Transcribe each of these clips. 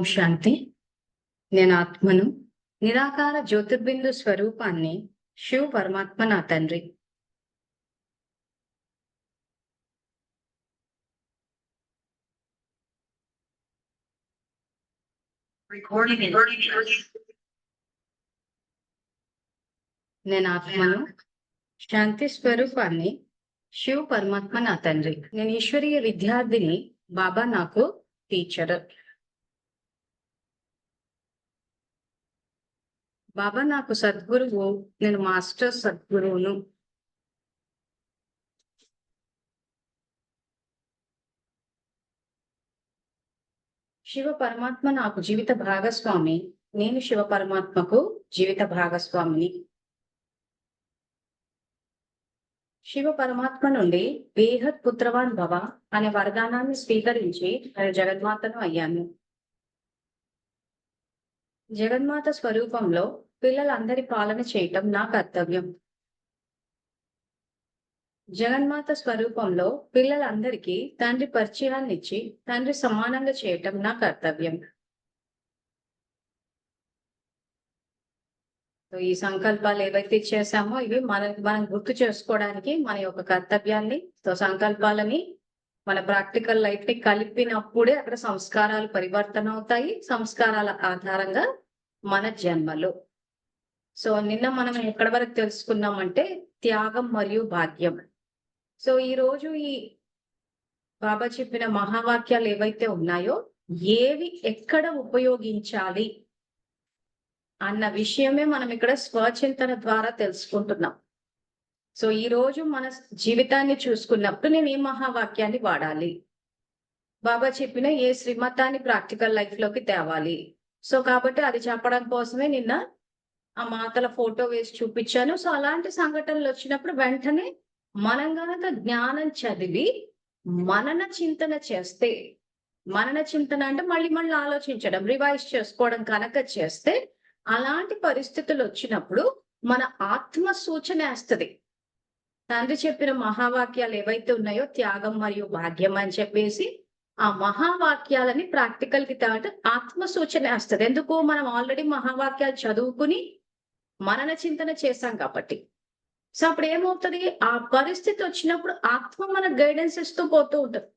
ఓం శాంతి. నేను ఆత్మను, నిరాకార జ్యోతిర్బిందు స్వరూపాన్ని, శివ పరమాత్మ నా తండ్రి. నేను ఆత్మను, శాంతి స్వరూపాన్ని, శివ పరమాత్మ నా తండ్రి. నేను ఈశ్వరీయ విద్యార్థిని, బాబా నాకు టీచర్. బాబా నాకు సద్గురువు, నేను మాస్టర్ సద్గురువును. శివ పరమాత్మ నాకు జీవిత భాగస్వామి, నేను శివ పరమాత్మకు జీవిత భాగస్వామిని. శివ పరమాత్మ నుండి బేహద్ పుత్రవాన్ భవ అనే వరదానాన్ని స్వీకరించి నేను జగన్మాతను అయ్యాను. జగన్మాత స్వరూపంలో పిల్లలందరి పాలన చేయటం నా కర్తవ్యం. జగన్మాత స్వరూపంలో పిల్లలందరికీ తండ్రి పరిచయాన్ని ఇచ్చి తండ్రి సమానంగా చేయటం నా కర్తవ్యం. ఈ సంకల్పాలు ఏవైతే చేశామో ఇవి మనం గుర్తు చేసుకోవడానికి మన యొక్క కర్తవ్యాన్ని, సంకల్పాలని మన ప్రాక్టికల్ లైఫ్ ని కలిపినప్పుడే అక్కడ సంస్కారాలు పరివర్తన అవుతాయి. సంస్కారాల ఆధారంగా మన జన్మలు. నిన్న మనం ఎక్కడి వరకు తెలుసుకున్నామంటే త్యాగం మరియు భాగ్యం. ఈ రోజు ఈ బాబా చెప్పిన మహావాక్యాలు ఏవైతే ఉన్నాయో ఏవి ఎక్కడ ఉపయోగించాలి అన్న విషయమే మనం ఇక్కడ స్వచింతన ద్వారా తెలుసుకుంటున్నాం. ఈ రోజు మన జీవితాన్ని చూసుకున్నప్పుడు నేను ఏ మహావాక్యాన్ని వాడాలి, బాబా చెప్పిన ఏ శ్రీమతాన్ని ప్రాక్టికల్ లైఫ్ లోకి తేవాలి. కాబట్టి అది చెప్పడం కోసమే నిన్న ఆ మాతల ఫోటో వేసి చూపించాను. అలాంటి సంఘటనలు వచ్చినప్పుడు వెంటనే మనం గనక జ్ఞానం చదివి మనన చింతన చేస్తే, మనన చింతన అంటే మళ్ళీ ఆలోచించడం, రివైజ్ చేసుకోవడం కనుక చేస్తే అలాంటి పరిస్థితులు వచ్చినప్పుడు మన ఆత్మ సూచన వేస్తుంది. తండ్రి చెప్పిన మహావాక్యాలు ఏవైతే ఉన్నాయో త్యాగం మరియు భాగ్యం అని చెప్పేసి ఆ మహావాక్యాలని ప్రాక్టికల్ కి ఆత్మ సూచన వేస్తుంది. ఎందుకు? మనం ఆల్రెడీ మహావాక్యాలు చదువుకుని మనన చింతన చేశాం కాబట్టి. అప్పుడు ఏమవుతుంది? ఆ పరిస్థితి వచ్చినప్పుడు ఆత్మ మనకు గైడెన్స్ ఇస్తూ పోతూ ఉంటుంది.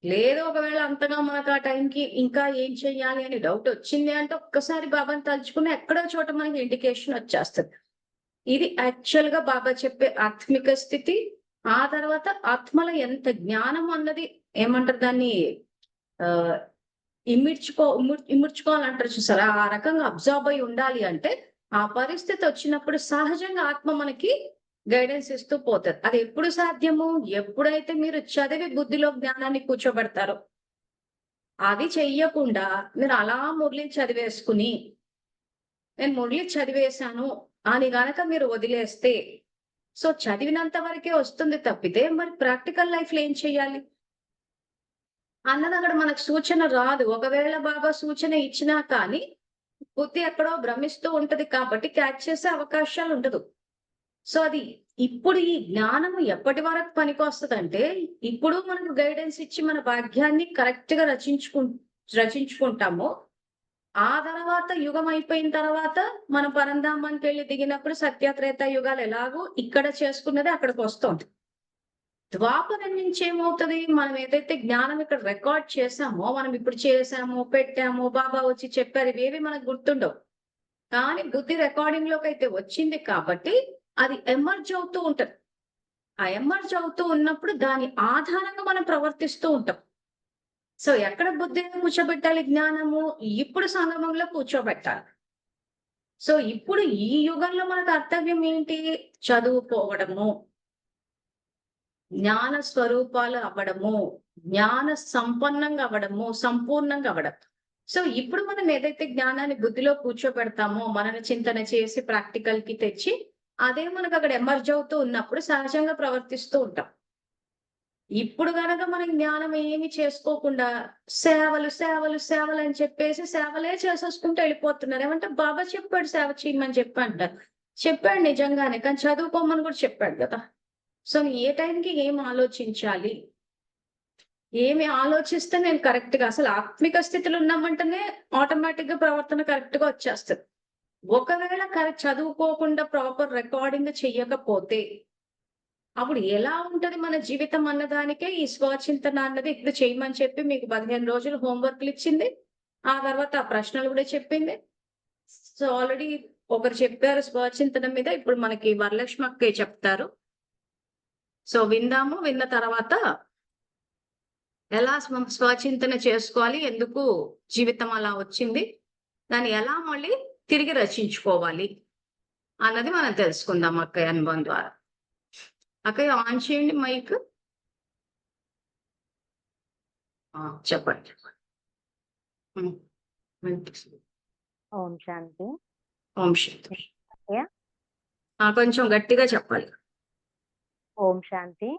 లేదు ఒకవేళ అంతగా మనకు ఆ టైంకి ఇంకా ఏం చెయ్యాలి అని డౌట్ వచ్చింది అంటే ఒక్కసారి బాబాని తలుచుకుని ఎక్కడో చోట మనకి ఇండికేషన్ వచ్చేస్తుంది. ఇది యాక్చువల్ గా బాబా చెప్పే ఆత్మిక స్థితి. ఆ తర్వాత ఆత్మలో ఎంత జ్ఞానం అన్నది ఏమంటారు దాన్ని ఇముడ్చుకోవాలంటారు చూసారా, ఆ రకంగా అబ్జర్వ్ అయి ఉండాలి. అంటే ఆ పరిస్థితి వచ్చినప్పుడు సహజంగా ఆత్మ మనకి గైడెన్స్ ఇస్తూ పోతుంది. అది ఎప్పుడు సాధ్యము? ఎప్పుడైతే మీరు చదివి బుద్ధిలో జ్ఞానాన్ని కూర్చోబెడతారో. అది చెయ్యకుండా మీరు అలా మురళి చదివేసుకుని నేను మురళి చదివేశాను అని గనక మీరు వదిలేస్తే చదివినంత వరకే వస్తుంది తప్పితే మరి ప్రాక్టికల్ లైఫ్ లో ఏం చెయ్యాలి అన్నది అక్కడ మనకు సూచన రాదు. ఒకవేళ బాబా సూచన ఇచ్చినా కానీ బుద్ధి ఎక్కడో భ్రమిస్తూ ఉంటది కాబట్టి క్యాచ్ చేసే అవకాశాలు ఉండదు. అది ఇప్పుడు ఈ జ్ఞానము ఎప్పటి వరకు పనికొస్తుందంటే ఇప్పుడు మనకు గైడెన్స్ ఇచ్చి మన భాగ్యాన్ని కరెక్ట్ గా రచించుకుంటామో ఆ తర్వాత యుగం అయిపోయిన తర్వాత మనం పరంధామానికి వెళ్ళి దిగినప్పుడు సత్యత్రేత యుగాలు ఎలాగో ఇక్కడ చేసుకున్నది అక్కడికి వస్తుంది. ద్వాపరం నుంచి ఏమవుతుంది? మనం ఏదైతే జ్ఞానం ఇక్కడ రికార్డ్ చేసామో, మనం ఇప్పుడు చేసాము, పెట్టాము, బాబా వచ్చి చెప్పారు, ఇవేవి మనకు గుర్తుండవు. కానీ బుద్ధి రికార్డింగ్ లోకి అయితే వచ్చింది కాబట్టి అది ఎమర్జ్ అవుతూ ఉంటది. ఆ ఎమర్జ్ అవుతూ ఉన్నప్పుడు దాని ఆధారంగా మనం ప్రవర్తిస్తూ ఉంటాం. ఎక్కడ బుద్ధిని కూర్చోబెట్టాలి జ్ఞానము? ఇప్పుడు సంగమంలో కూర్చోబెట్టాలి. ఇప్పుడు ఈ యుగంలో మన కర్తవ్యం ఏంటి? చదువుకోవడము, జ్ఞాన స్వరూపాలు అవ్వడము, జ్ఞాన సంపన్నంగా అవ్వడము, సంపూర్ణంగా అవ్వడం. ఇప్పుడు మనం ఏదైతే జ్ఞానాన్ని బుద్ధిలో కూర్చోబెడతామో, మనని చింతన చేసి ప్రాక్టికల్ కి తెచ్చి అదే మనకు అక్కడ ఎమర్జ్ అవుతూ ఉన్నప్పుడు సహజంగా ప్రవర్తిస్తూ ఉంటాం. ఇప్పుడు గనక మనం జ్ఞానం ఏమి చేసుకోకుండా సేవలు సేవలు సేవలు అని చెప్పేసి సేవలే చేసేసుకుంటూ వెళ్ళిపోతున్నారు. ఏమంటే బాబా చెప్పాడు సేవ చేయమని చెప్పాడు నిజంగానే, కానీ చదువుకోమని కూడా చెప్పాడు కదా. ఏ టైంకి ఏం ఆలోచించాలి, ఏమి ఆలోచిస్తే నేను కరెక్ట్‌గా అసలు ఆత్మిక స్థితిలో ఉన్నామంటేనే ఆటోమేటిక్‌గా ప్రవర్తన కరెక్ట్‌గా వచ్చేస్తది. ఒకవేళ చదువుకోకుండా ప్రాపర్ రికార్డింగ్ చెయ్యకపోతే, అప్పుడు ఎలా ఉంటది మన జీవితం అన్నదానికే ఈ స్వచింతన అన్నది ఇప్పుడు చేయమని చెప్పి మీకు 15 రోజులు హోమ్ వర్క్‌లిచ్చింది. ఆ తర్వాత ఆ ప్రశ్నలు గూడా చెప్పింది. సో, ఆల్రెడీ ఒకరు చెప్పారు స్వచింతన మీద. ఇప్పుడు మనకి వరలక్ష్మి అక్కయ్య చెప్తారు. సో, విందాము. విన్న తర్వాత ఎలా స్వచింతన చేసుకోవాలి? ఎందుకు జీవితం అలా వచ్చింది? దాన్ని ఎలా మళ్ళీ తిరిగి రచించుకోవాలి? అన్నది మనం తెలుసుకుందాం అక్కయ్య అనుభవం ద్వారా. అక్కయ్య ఆన్ చేయండి మైక్. ఆ! చెప్పండి. హ్మ్. వినిపిస్తుంది. ఓం శాంతి. ఓం శాంతి. అక్కయ్య, కొంచెం గట్టిగా చెప్పాలి. ఓం శాంతి.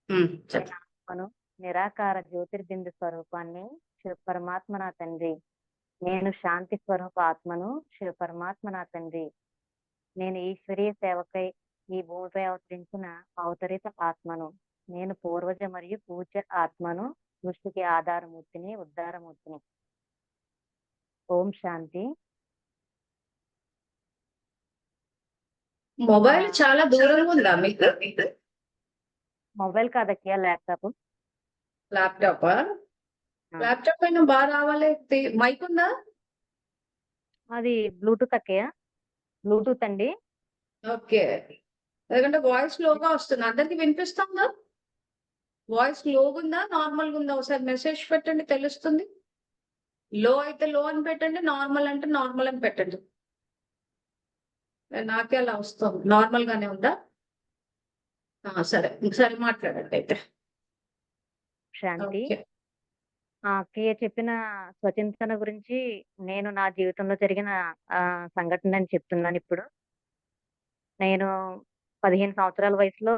నేను చెప్పండి. ఆత్మను, నిరాకార జ్యోతిర్బిందు స్వరూపాన్ని, శివ పరమాత్మ నా తండ్రి. నేను శాంతి స్వరూప ఆత్మను, శివ పరమాత్మ నా తండ్రి. నేను ఈశ్వరీయ సేవకై ఈ భూమిపై అవతరించిన అవతరిత ఆత్మను. నేను పూర్వజ మరియు పూజ్య ఆత్మను, సృష్టికి ఆధారమూర్తిని, ఉద్ధారమూర్తిని. ఓం శాంతి. మొబైల్ చాలా దూరంగా ఉందా మీకు? మొబైల్ కాదక్కయ్య, ల్యాప్టాప్. ల్యాప్‌టాపా? ల్యాప్‌టాప్ అయినా రావాలి. మైక్ ఉందా? అది బ్లూటూత్ అక్కయ్య. బ్లూటూత్ అండి. ఓకే. ఎందుకంటే వాయిస్ లోగా వస్తుంది. అందరికి వినిపిస్తుందా? వాయిస్ లోగుందా? నార్మల్‌గుందా? ఒకసారి మెసేజ్ పెట్టండి తెలుస్తుంది. లో అయితే లో అని పెట్టండి. నార్మల్ అంటే నార్మల్ అని పెట్టండి. నాకే అలా వస్తుంది. నార్మల్ గానే ఉందా? సరే. సరే మాట్లాడండి అయితే. శాంతి. ఓకే. అక్కయ్య చెప్పిన స్వచింతన గురించి నేను నా జీవితంలో జరిగిన సంఘటనని చెప్తున్నానిప్పుడు. నేను 15 సంవత్సరాల వయసులో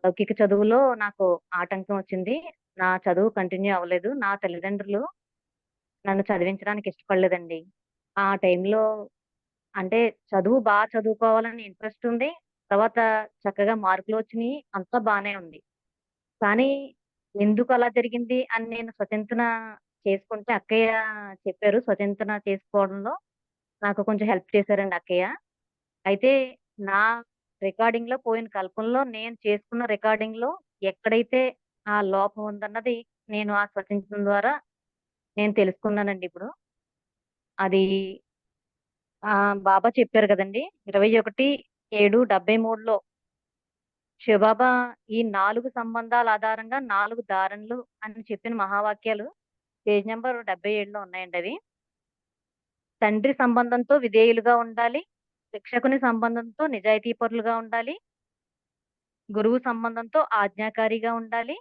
లౌకిక చదువులో నాకు ఆటంకం వచ్చింది. నా చదువు కంటిన్యూ అవ్వలేదు. నా తల్లిదండ్రులు నన్ను చదివించడానికి ఇష్టపడలేదండి. ఆ టైంలో అంటే చదువుకోవాలని ఇంట్రెస్ట్ ఉంది. తర్వాత చక్కగా మార్కులొచ్చినియి. అంతా బానే ఉంది. కానీ ఎందుకలా జరిగింది అని నేను స్వచింతన చేసుకుంటే అక్కయ్య చెప్పారు. స్వచింతన చేసుకోవడంలో నాకు కొంచెం హెల్ప్ చేశారండి అక్కయ్య. అయితే నా రికార్డింగ్‌లో పోయిన కల్పనలో నేను చేసుకున్న రికార్డింగ్‌లో ఎక్కడైతే ఆ లోపం ఉందన్నది నేను ఆ స్వచింతన ద్వారా నేను తెలుసుకున్నానండి ఇప్పుడు. అది బాబా చెప్పారు గదండీ! 21/7/73లో శివబాబా ఈ 4 సంబంధాల ఆధారంగా 4 ధారణలు అని చెప్పిన మహావాక్యాలు పేజ్ నంబర్ 77లో ఉన్నాయండి అవి. తండ్రి సంబంధంతో విధేయులుగా ఉండాలి. శిక్షకుని సంబంధంతో నిజాయితీపరులుగా ఉండాలి. గురువు సంబంధంతో ఆజ్ఞాకారిగా ఉండాలి.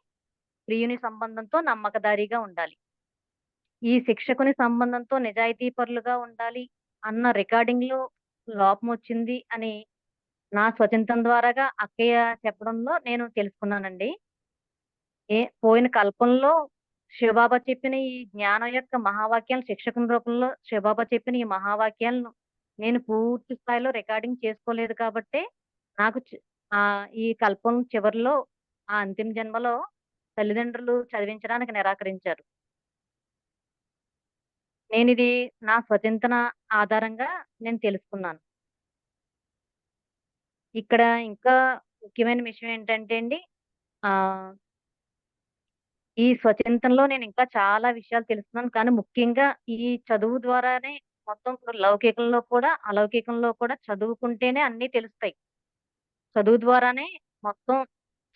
ప్రియుని సంబంధంతో నమ్మకదారిగా ఉండాలి. ఈ శిక్షకుని సంబంధంతో నిజాయితీపరులుగా ఉండాలి అన్న రికార్డింగ్‌లో లోపమొచ్చింది అని నా స్వచింతన ద్వారాగా అక్కయ్య చెప్పడంలో నేను తెలుసుకున్నానండి. పోయిన కల్పంలో శివబాబా చెప్పిన ఈ జ్ఞానం యొక్క మహావాక్యాలను శిక్షకుని రూపంలో శివబాబా చెప్పిన ఈ మహావాక్యాలను నేను పూర్తి స్థాయిలో రికార్డింగ్ చేసుకోలేదు కాబట్టే నాకు ఈ కల్పం చివరిలో ఆ అంతిమ జన్మలో తల్లిదండ్రులు చదివించడానికి నిరాకరించారు. నేనిది నా స్వచింతన ఆధారంగా నేను తెలుసుకున్నాను. ఇక్కడ ఇంకా ముఖ్యమైన విషయం ఏంటంటే అండి, ఆహ్, ఈ స్వచింతనలో నేనింకా చాలా విషయాలు తెలుసుకున్నాను. కానీ ముఖ్యంగా ఈ చదువు ద్వారానే మొత్తం ఇప్పుడు లౌకికంలో కూడా, అలౌకికంలో కూడా చదువుకుంటేనే అన్నీ తెలుస్తాయి. చదువు ద్వారానే మొత్తం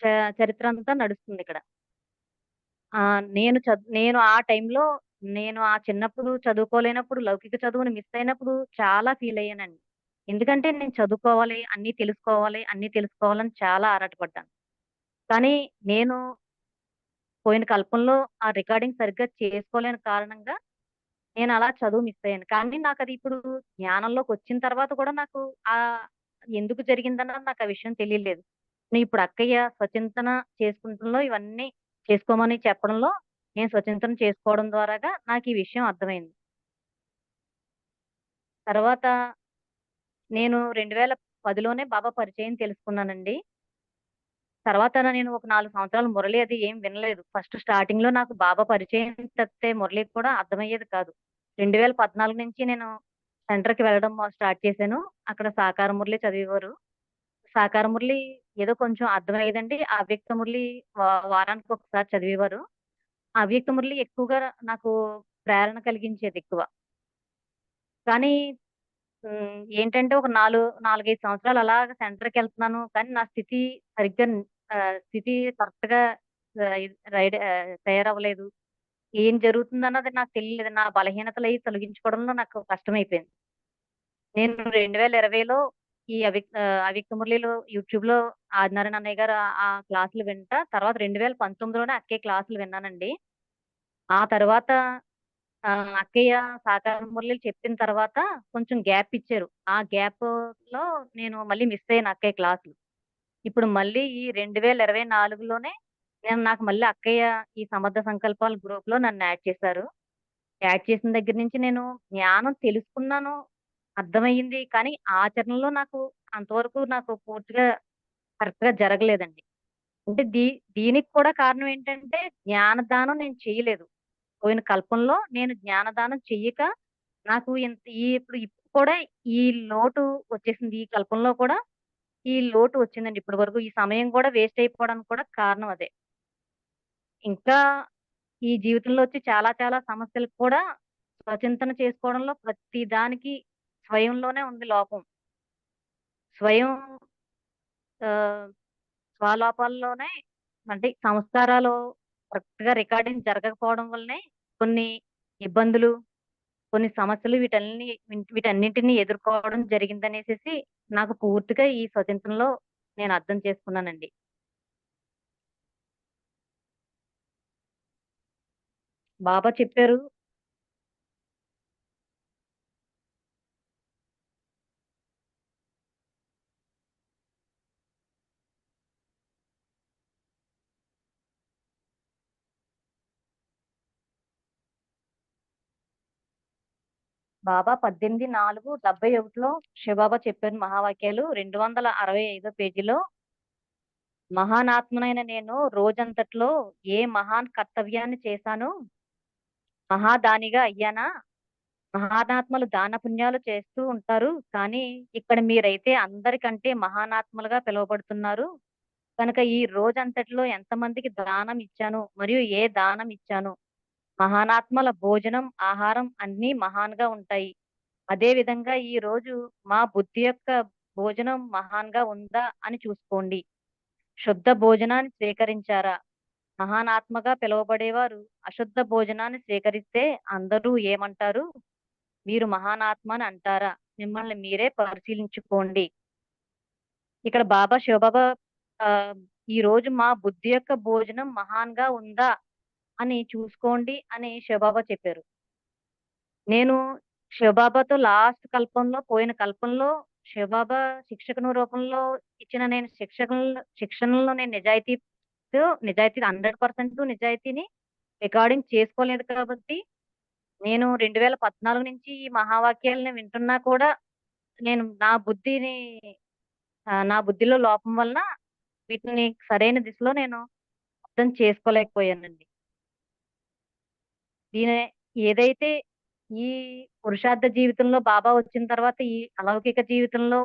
చ చరిత్ర అంతా నడుస్తుందిక్కడ. నేను ఆ టైంలో నేను ఆ చిన్నప్పుడు చదువుకోలేనప్పుడు, లౌకిక చదువుని మిస్ అయినప్పుడు చాలా ఫీల్ అయ్యానండి. ఎందుకంటే నేను చదువుకోవాలి, అన్నీ తెలుసుకోవాలని చాలా ఆరాటపడ్డాను. కానీ నేను పోయిన కల్పంలో ఆ రికార్డింగ్ సరిగ్గా చేసుకోలేని కారణంగా నేనలా చదువు మిస్ అయ్యాను. కానీ నాకది ఇప్పుడు జ్ఞానంలోకొచ్చిన తర్వాత కూడా నాకు ఆహ్, ఎందుకు జరిగిందన్నది నాకు ఆ విషయం తెలియలేదు. ఇప్పుడు అక్కయ్య స్వచింతన చేసుకుంటంలో ఇవన్నీ చేసుకోమని చెప్పడంలో నేను స్వచింతన చేసుకోవడం ద్వారాగా నాకీ విషయం అర్థమైంది. తర్వాత నేను 2010లోనే బాబా పరిచయం తెలుసుకున్నానండి. తర్వాత నేను ఒక 4 సంవత్సరాలు మురళి అది ఏం వినలేదు. ఫస్ట్ స్టార్టింగ్‌లో నాకు బాబా పరిచయం తప్పితే మురళి కూడా అర్థమయ్యేది కాదు. 2014 నుంచి నేను సెంటర్‌కి వెళ్ళడం స్టార్ట్ చేశాను. అక్కడ సాకార మురళి చదివేవారు. సాకార మురళి ఏదో కొంచెం అర్థమయ్యేదండి. అవ్యక్త మురళి వారానికి ఒకసారి చదివేవారు. అవ్యక్త మురళి ఎక్కువగా నాకు ప్రేరణ కలిగించేది ఎక్కువ. కానీ ఏంటంటే ఒక 4, 5 సంవత్సరాలు అలాగ సెంటర్‌కెళ్తున్నాను. కానీ నా స్థితి సరిగ్గా స్థితి కరెక్ట్‌గా తయారవ్వలేదు. ఏం జరుగుతుందన్నది నాకు తెలియలేదు. నా బలహీనతలయి తొలగించుకోవడంలో నాకు కష్టమైపోయింది. నేను 2020లో ఈ అవ్యక్త మురళిలో యూట్యూబ్‌లో ఆదినారాయణ అన్నయ్య గారు ఆ క్లాసులు వింటా తర్వాత 2019లోనే అక్కయ్య క్లాసులు విన్నానండి. ఆ తర్వాత అక్కయ్య సాకార మురళిలు చెప్పిన తర్వాత కొంచెం గ్యాప్ ఇచ్చారు. ఆ గ్యాప్‌లో నేను మళ్ళీ మిస్ అయ్యాను అక్కయ్య క్లాసులు. ఇప్పుడు మళ్ళీ ఈ 2024లోనే నాకు మళ్ళీ అక్కయ్య ఈ సమర్థ సంకల్పాల గ్రూప్‌లో నన్ను యాడ్ చేశారు. యాడ్ చేసిన దగ్గర నుంచి నేను జ్ఞానం తెలుసుకున్నాను. అర్థమయ్యింది. కానీ ఆచరణలో అంతవరకు నాకు పూర్తిగా కరెక్ట్‌గా జరగలేదండి. అంటే దీనికి కూడా కారణం ఏంటంటే జ్ఞానదానం నేను చేయలేదు. పోయిన కల్పంలో నేను జ్ఞానదానం చెయ్యక నాకు ఇంత ఇప్పుడు కూడా ఈ లోటు వచ్చేసింది. ఈ కల్పంలో కూడా ఈ లోటు వచ్చిందండి ఇప్పటి వరకు. ఈ సమయం కూడా వేస్ట్ అయిపోవడానికి కూడా కారణం అదే. ఇంకా ఈ జీవితంలో వచ్చే చాలా చాలా సమస్యలకు కూడా స్వచింతన చేసుకోవడంలో ప్రతి దానికి స్వయంలోనే ఉంది లోపం. స్వయం ఆహ్, స్వలోపాల్లోనే అంటే సంస్కారాలు కరెక్ట్‌గా రికార్డింగ్ జరగకపోవడం వల్లనే కొన్ని ఇబ్బందులు, కొన్ని సమస్యలు వీటన్నిటిని ఎదుర్కోవడం జరిగిందనేసేసి నాకు పూర్తిగా ఈ స్వతంత్రంలో నేను అర్థం చేసుకున్నానండి. బాబా చెప్పారు బాబా 18/4/71లో శివబాబా చెప్పిన మహావాక్యాలు 265 పేజీలో మహానాత్మనైన నేను రోజంతట్లో ఏ మహాన్ కర్తవ్యాన్ని చేశానో మహాదానిగా అయ్యానా? మహానాత్మలు దాన పుణ్యాలు చేస్తూ ఉంటారు. కానీ ఇక్కడ మీరైతే అందరికంటే మహానాత్మలుగా పిలువబడుతున్నారు. కనుక ఈ రోజంతటిలో ఎంతమందికి దానం ఇచ్చాను, మరియు ఏ దానం ఇచ్చాను. మహానాత్మల భోజనం, ఆహారం అన్నీ మహాన్‌గా ఉంటాయి. అదే విధంగా ఈ రోజు మా బుద్ధి యొక్క భోజనం మహాన్‌గా ఉందా అని చూసుకోండి. శుద్ధ భోజనాన్ని స్వీకరించారా? మహానాత్మగా పిలువబడేవారు అశుద్ధ భోజనాన్ని స్వీకరిస్తే అందరూ ఏమంటారు? మీరు మహానాత్మ అని అంటారా? మిమ్మల్ని మీరే పరిశీలించుకోండి. ఇక్కడ శివబాబా ఆహ్, ఈరోజు మా బుద్ధి యొక్క భోజనం మహాన్‌గా ఉందా అని చూసుకోండి అని శివబాబా చెప్పారు. నేను శివబాబాతో లాస్ట్ కల్పంలో పోయిన కల్పంలో శివబాబా శిక్షకుని రూపంలో ఇచ్చిన నేను శిక్షణలో నేను నిజాయితీ 100% నిజాయితీని రికార్డింగ్ చేసుకోలేదు కాబట్టి నేను 2014 నుంచి ఈ మహావాక్యాలను వింటున్నా కూడా నేను నా బుద్ధిలో లోపం వలన వీటిని సరైన దిశలో నేను అర్థం చేసుకోలేకపోయానండి. దీని ఏదైతే ఈ పురుషార్థ జీవితంలో బాబా వచ్చిన తర్వాత ఈ అలౌకిక జీవితంలో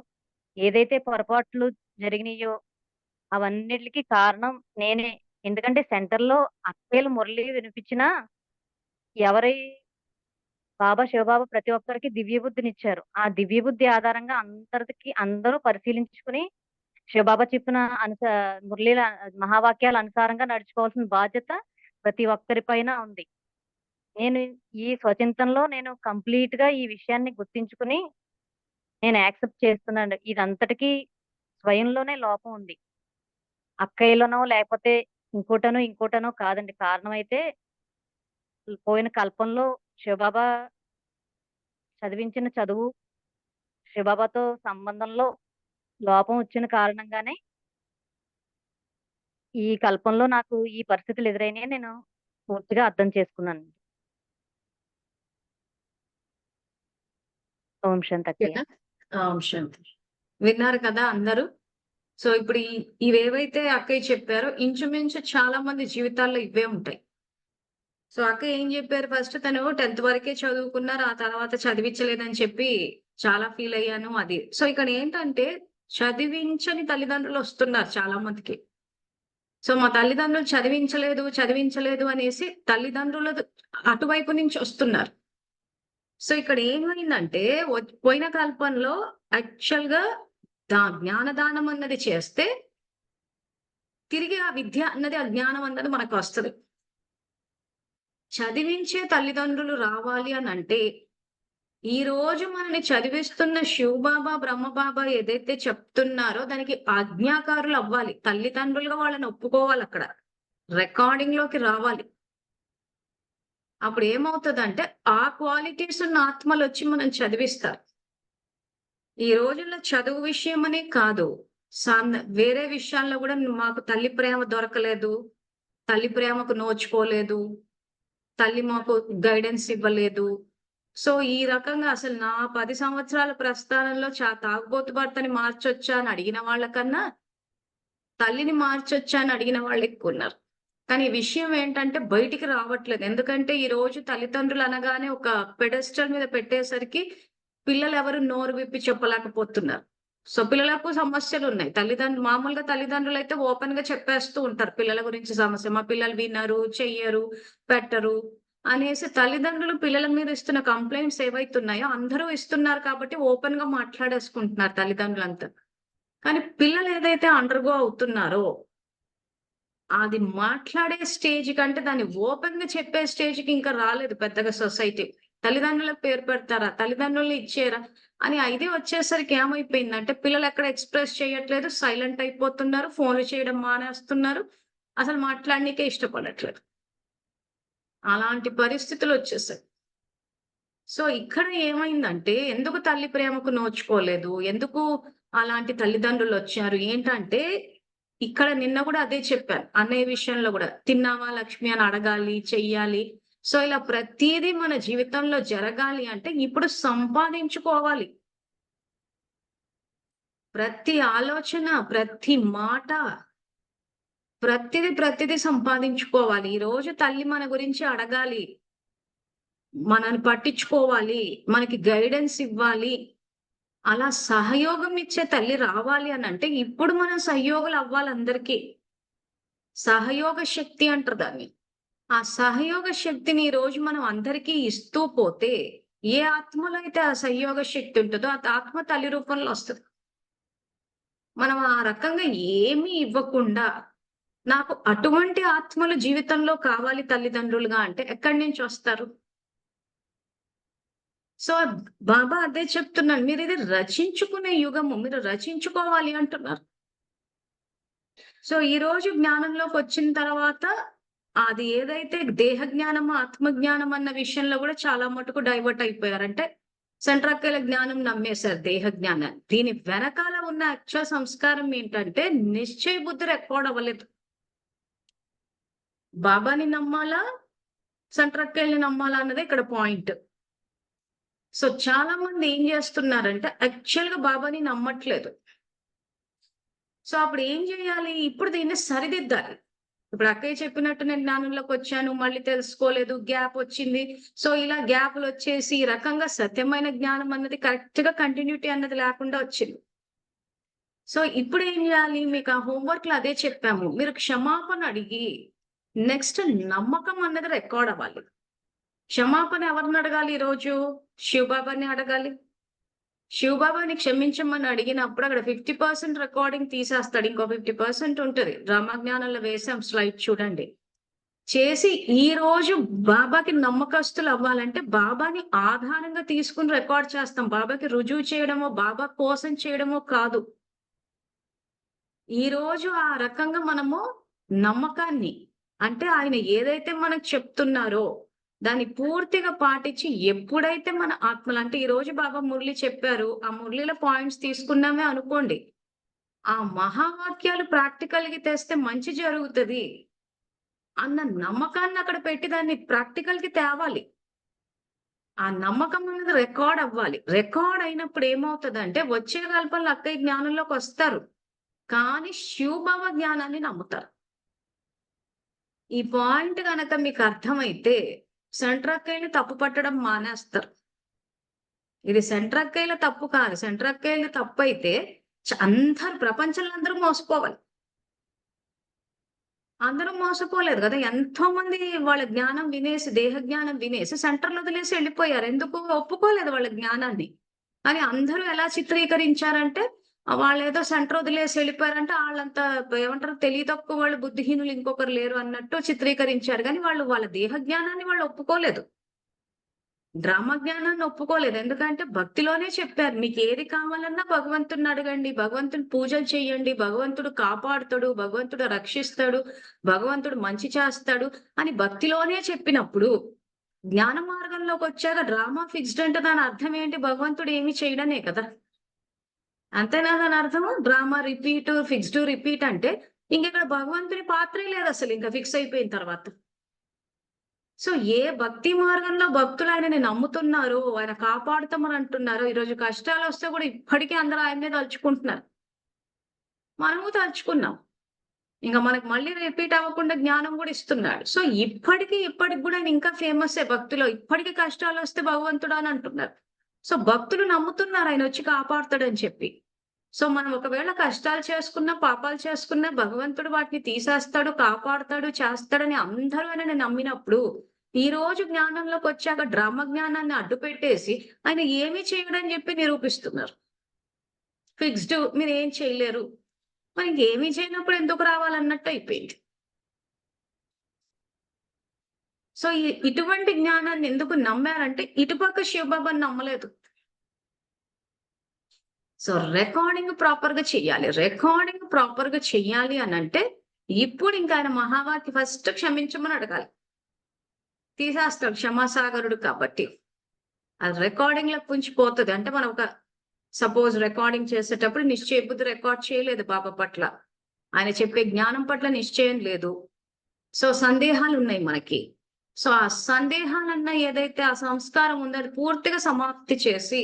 ఏదైతే పొరపాట్లు జరిగినాయో అవన్నిట్లికి కారణం నేనే. ఎందుకంటే సెంటర్‌లో అక్కయ్యలు మురళి వినిపించినా ఎవరి శివబాబా ప్రతి ఒక్కరికి దివ్య బుద్ధినిచ్చారు. ఆ దివ్య బుద్ధి ఆధారంగా అందరూ పరిశీలించుకుని శివబాబా చెప్పిన మురళీల మహావాక్యాల అనుసారంగా నడుచుకోవాల్సిన బాధ్యత ప్రతి ఒక్కరి పైన ఉంది. నేను ఈ స్వచింతనలో నేను కంప్లీట్‌గా ఈ విషయాన్ని గుర్తించుకుని నేను యాక్సెప్ట్ చేస్తున్నాను. ఇదంతటికి స్వయంలోనే లోపం ఉంది. అక్కయ్యలనో లేకపోతే ఇంకోటనో కాదండి. కారణమైతే పోయిన కల్పంలో శివబాబా చదివించిన చదువు, శివబాబాతో సంబంధంలో లోపం వచ్చిన కారణంగానే ఈ కల్పంలో నాకు ఈ పరిస్థితులు ఎదురైనాయని నేను పూర్తిగా అర్థం చేసుకున్నాను. ఓం శాంతి అక్కయ్య. ఓకేనా? శాంతి. విన్నారు కదా అందరూ? సో ఇప్పుడు ఇవేవైతే అక్కయ్య చెప్పారో ఇంచుమించు చాలా మంది జీవితాల్లో ఇవే ఉంటాయి. సో అక్క ఏం చెప్పారు, ఫస్ట్ తను 10th వరకే చదువుకున్నారు. ఆ తర్వాత చదివించలేదని చెప్పి చాలా ఫీల్ అయ్యాను అది. సో ఇక్కడ ఏంటంటే చదివించని తల్లిదండ్రులు వస్తున్నారు చాలా మందికి. సో మా తల్లిదండ్రులు చదివించలేదు అనేసి తల్లిదండ్రుల అటువైపు నుంచి వస్తున్నారు. సో ఇక్కడ ఏమైందంటే పోయిన కల్పంలో యాక్చువల్‌గా జ్ఞానదానం అన్నది చేస్తే తిరిగి ఆ విద్య అన్నది, ఆ జ్ఞానం అన్నది మనకొస్తది. చదివించే తల్లిదండ్రులు రావాలి అనంటే, ఈ రోజు మనల్ని చదివిస్తున్న శివబాబా, బ్రహ్మబాబా ఏదైతే చెప్తున్నారో దానికి ఆజ్ఞాకారులు అవ్వాలి. తల్లిదండ్రులుగా వాళ్ళని ఒప్పుకోవాలక్కడ. రికార్డింగ్‌లోకి రావాలి. అప్పుడు ఏమవుతదంటే, ఆ క్వాలిటీస్ ఉన్న ఆత్మలొచ్చి మనం చదివిస్తారు. ఈ రోజుల్లో చదువు విషయమనే కాదు, వేరే విషయాల్లో గూడా మాకు తల్లి ప్రేమ దొరకలేదు, తల్లి ప్రేమకు నోచుకోలేదు, తల్లి మాకు గైడెన్స్ ఇవ్వలేదు. సో, ఈ రకంగా అసలు నా 10 సంవత్సరాల ప్రస్థానంలో తాగుబోతు భర్తని మార్చొచ్చా అని అడిగిన వాళ్ళ కన్నా, తల్లిని మార్చొచ్చా అని అడిగిన వాళ్ళెక్కువున్నారు. కానీ ఈ విషయం ఏంటంటే బయటికి రావట్లేదు. ఎందుకంటే ఈ రోజు తల్లిదండ్రులు అనగానే ఒక పెడెస్టల్ మీద పెట్టేసరికి పిల్లలెవరు నోరు విప్పి చెప్పలేకపోతున్నారు. సో, పిల్లలకు సమస్యలున్నాయి. మామూలుగా తల్లిదండ్రులైతే ఓపెన్‌గా చెప్పేస్తూ ఉంటారు పిల్లల గురించి సమస్య. మా పిల్లలు వినరు, చెయ్యరు, పెట్టరు అనేసి తల్లిదండ్రులు పిల్లల మీద ఇస్తున్న కంప్లెయింట్స్ ఏవైతున్నాయో అందరూ ఇస్తున్నారు కాబట్టి ఓపెన్‌గా మాట్లాడేసుకుంటున్నారు తల్లిదండ్రులంతా. కానీ పిల్లలు ఏదైతే అండర్‌గో అవుతున్నారో అది మాట్లాడే స్టేజ్ కంటే దాన్ని ఓపెన్‌గా చెప్పే స్టేజ్‌కి ఇంకా రాలేదు పెద్దగా సొసైటీ. తల్లిదండ్రులకు పేరు పెడతారా? తల్లిదండ్రుల్ని ఇచ్చేయరా? అని ఇది వచ్చేసరికి ఏమైపోయిందంటే పిల్లలెక్కడ ఎక్స్‌ప్రెస్ చేయట్లేదు. సైలెంట్ అయిపోతున్నారు. ఫోన్‌లు చేయడం మానేస్తున్నారు. అసలు మాట్లాడనీకే ఇష్టపడట్లేదు. అలాంటి పరిస్థితులొచ్చేసాయి. సో, ఇక్కడ ఏమైందంటే ఎందుకు తల్లి ప్రేమకు నోచుకోలేదు? ఎందుకు అలాంటి తల్లిదండ్రులొచ్చారు? ఏంటంటే ఇక్కడ నిన్న గూడా అదే చెప్పాను. అన్నయ్య విషయంలో గూడా. తిన్నావా లక్ష్మి అని అడగాలి, చెయ్యాలి. సో, ఇలా ప్రతీదీ మన జీవితంలో జరగాలి అంటే ఇప్పుడు సంపాదించుకోవాలి. ప్రతి ఆలోచన, ప్రతి మాట, ప్రతిది సంపాదించుకోవాలి. ఈరోజు తల్లి మన గురించి అడగాలి. మనల్ని పట్టించుకోవాలి. మనకి గైడెన్స్ ఇవ్వాలి. అలా సహయోగం ఇచ్చే తల్లి రావాలి అనంటే ఇప్పుడు మనం సహయోగులు అవ్వాలి అందరికీ. సహయోగ శక్తి అంటారు దాన్ని. ఆ సహయోగ శక్తిని ఈరోజు మనం అందరికీ ఇస్తూ పోతే, ఏ ఆత్మలో అయితే ఆ సహయోగ శక్తి ఉంటదో ఆ ఆత్మ తల్లి రూపంలో వస్తది. మనం ఆ రకంగా ఏమీ ఇవ్వకుండా, నాకు అటువంటి ఆత్మలు జీవితంలో కావాలి తల్లిదండ్రులుగా అంటే ఎక్కడి నుంచొస్తారు? సో, బాబా అదే చెప్తున్నాను. మీరిది రచించుకునే యుగము. మీరు రచించుకోవాలి అంటున్నారు. సో, ఈరోజు జ్ఞానంలోకొచ్చిన తర్వాత అది ఏదైతే దేహ జ్ఞానము, ఆత్మ జ్ఞానం అన్న విషయంలో గూడా చాలా మటుకు డైవర్ట్ అయిపోయారు. అంటే సెంట్రక్కల జ్ఞానం నమ్మేశారు దేహ జ్ఞానాన్ని. దీని వెనకాల ఉన్న యాక్చువల్ సంస్కారం ఏంటంటే నిశ్చయ బుద్ధి రికార్డ్ అవ్వలేదు. బాబాని నమ్మాలా? సెంట్రక్కల్ని నమ్మాలా అన్నదే ఇక్కడ పాయింట్. సో, చాలా మంది ఏం జేస్తున్నారంటే యాక్చువల్‌గా బాబాని నమ్మట్లేదు. సో, అప్పుడు ఏం జేయాలి? ఇప్పుడు దీన్ని సరిదిద్దాలి. ఇప్పుడు అక్కయ్య చెప్పినట్టు నేను జ్ఞానంలోకొచ్చాను, మళ్ళీ తెలుసుకోలేదు, గ్యాపొచ్చింది. సో, ఇలా గ్యాపులొచ్చేసి ఈ రకంగా సత్యమైన జ్ఞానం అన్నది కరెక్ట్‌గా కంటిన్యూటీ అన్నది లేకుండా వచ్చింది. సో, ఇప్పుడేం జేయాలి? మీకు ఆ హోంవర్క్‌లో అదే చెప్పాము. మీరు క్షమాపణ అడిగి, నెక్స్ట్ నమ్మకం అన్నది రికార్డ్ అవ్వాలి. క్షమాపణ ఎవరిని అడగాలి ఈరోజు? శివబాబాని అడగాలి. శివబాబాని క్షమించమని అడిగినప్పుడు అక్కడ 50% రికార్డింగ్ తీసేస్తాడు. ఇంకో 50% ఉంటది. డ్రామా వేసాం స్లైడ్ చూడండి. చేసి ఈ రోజు బాబాకి నమ్మకస్తులు అవ్వాలంటే బాబాని ఆధారంగా తీసుకొని రికార్డ్ చేస్తాం. బాబాకి రుజువు చేయడమో, బాబా కోసం చేయడమో కాదు. ఈ రోజు ఆ రకంగా మనము నమ్మకాన్ని అంటే ఆయన ఏదైతే మనకు చెప్తున్నారో దాన్ని పూర్తిగా పాటించి ఎప్పుడైతే మన ఆత్మలు అంటే ఈరోజు బాబా మురళి చెప్పారు. ఆ మురళిలో పాయింట్స్ తీసుకున్నామే అనుకోండి. ఆ మహావాక్యాలు ప్రాక్టికల్‌గా తెస్తే మంచి జరుగుతది అన్న నమ్మకాన్ని అక్కడ పెట్టి దాన్ని ప్రాక్టికల్‌కి తేవాలి. ఆ నమ్మకం అనేది రికార్డ్ అవ్వాలి. రికార్డ్ అయినప్పుడు ఏమవుతదంటే వచ్చే కల్పంలో అక్కయ్య జ్ఞానంలోకొస్తారు. కానీ శివబాబా జ్ఞానాన్ని నమ్ముతారు. ఈ పాయింట్ గనక మీకు అర్థమైతే సెంట్రక్కయ్యని తప్పు పట్టడం మానేస్తారు. ఇది సెంట్రక్కయ్యల తప్పు కాదు. సెంట్రక్కయ్యల తప్పు అయితే అందరు ప్రపంచంలో అందరూ మోసపోవాలి. అందరూ మోసపోలేదు కదా! ఎంతో మంది వాళ్ళ జ్ఞానం వినేసి, దేహ జ్ఞానం వినేసి సెంటర్‌లో వదిలేసి వెళ్ళిపోయారు. ఎందుకు? ఒప్పుకోలేదు వాళ్ళ జ్ఞానాన్ని. కానీ అందరూ ఎలా చిత్రీకరించారంటే, వాళ్ళేదో సెంటర్ వదిలేసి వెళ్ళిపోయారంటే ఆళ్ళంత ఏమంటారు తెలివి తక్కువ వాళ్ళు, బుద్ధిహీనులు ఇంకొకరు లేరు అన్నట్టు చిత్రీకరించారు. గానీ వాళ్ళు వాళ్ళ దేహ జ్ఞానాన్ని వాళ్ళు ఒప్పుకోలేదు. డ్రామా జ్ఞానాన్ని ఒప్పుకోలేదు. ఎందుకంటే భక్తిలోనే చెప్పారు. మీకేది కావాలన్నా భగవంతుడిని అడగండి. భగవంతుని పూజలు చేయండి. భగవంతుడు కాపాడుతాడు. భగవంతుడు రక్షిస్తాడు. భగవంతుడు మంచి చేస్తాడు అని భక్తిలోనే చెప్పినప్పుడు, జ్ఞాన మార్గంలోకొచ్చాక డ్రామా ఫిక్స్‌డ్ అంటే దాని అర్థం ఏంటి? భగవంతుడు ఏమి చేయడనే కదా! అంతేనా దాని అర్థము? డ్రామా రిపీట్, ఫిక్స్‌డ్, రిపీట్ అంటే ఇంకిక్కడ భగవంతుని పాత్రే లేదసలు ఇంకా ఫిక్స్ అయిపోయిన తర్వాత. సో, ఏ భక్తి మార్గంలో భక్తులు ఆయనని నమ్ముతున్నారో, ఆయన కాపాడుతామని అంటున్నారో, ఈరోజు కష్టాలొస్తే కూడా ఇప్పటికీ అందరూ ఆయన్నే తలుచుకుంటున్నారు. మనము తలుచుకున్నాం. ఇంక మనకు మళ్ళీ రిపీట్ అవ్వకుండా జ్ఞానం గూడా ఇస్తున్నాడు. సో, ఇప్పటికి గూడా ఆయన ఇంకా ఫేమస్సే భక్తిలో. ఇప్పటికి కష్టాలొస్తే భగవంతుడు అని అంటున్నారు. సో, భక్తులు నమ్ముతున్నారు ఆయనొచ్చి కాపాడుతాడని చెప్పి. సో, మనం ఒకవేళ కష్టాలు చేసుకున్నా, పాపాలు చేసుకున్నా భగవంతుడు వాటిని తీసేస్తాడు, కాపాడుతాడు, చేస్తాడని అందరూ ఆయనని నమ్మినప్పుడు, ఈ రోజు జ్ఞానంలోకొచ్చాక డ్రామా జ్ఞానాన్ని అడ్డుపెట్టేసి ఆయన ఏమీ చేయడని చెప్పి నిరూపిస్తున్నారు. ఫిక్స్‌డ్ మీరేం చేయలేరు. మరి ఇంకేమీ చేయనప్పుడు ఎందుకు రావాలన్నట్టు అయిపోయింది. సో, ఇటువంటి జ్ఞానాన్ని ఎందుకు నమ్మారంటే, ఇటుపక్క శివబాబాని నమ్మలేదు. సో, రికార్డింగ్ ప్రాపర్‌గా చెయ్యాలి. రికార్డింగ్ ప్రాపర్‌గా చెయ్యాలి అనంటే, ఇప్పుడు ఇంక ఆయన మహావాక్య ఫస్ట్ క్షమించమని అడగాలి. తీసేస్తాడు క్షమాసాగరుడు కాబట్టి. అది రికార్డింగ్‌లోకి పుంచిపోతది. అంటే మనం ఒక సపోజ్ రికార్డింగ్ చేసేటప్పుడు నిశ్చయ బుద్ధి రికార్డ్ చేయలేదు బాబా పట్ల. ఆయన చెప్పే జ్ఞానం పట్ల నిశ్చయం లేదు. సో, సందేహాలున్నాయి మనకి. సో, ఆ సందేహాలన్న ఏదైతే ఆ సంస్కారం ఉందో అది పూర్తిగా సమాప్తి చేసి,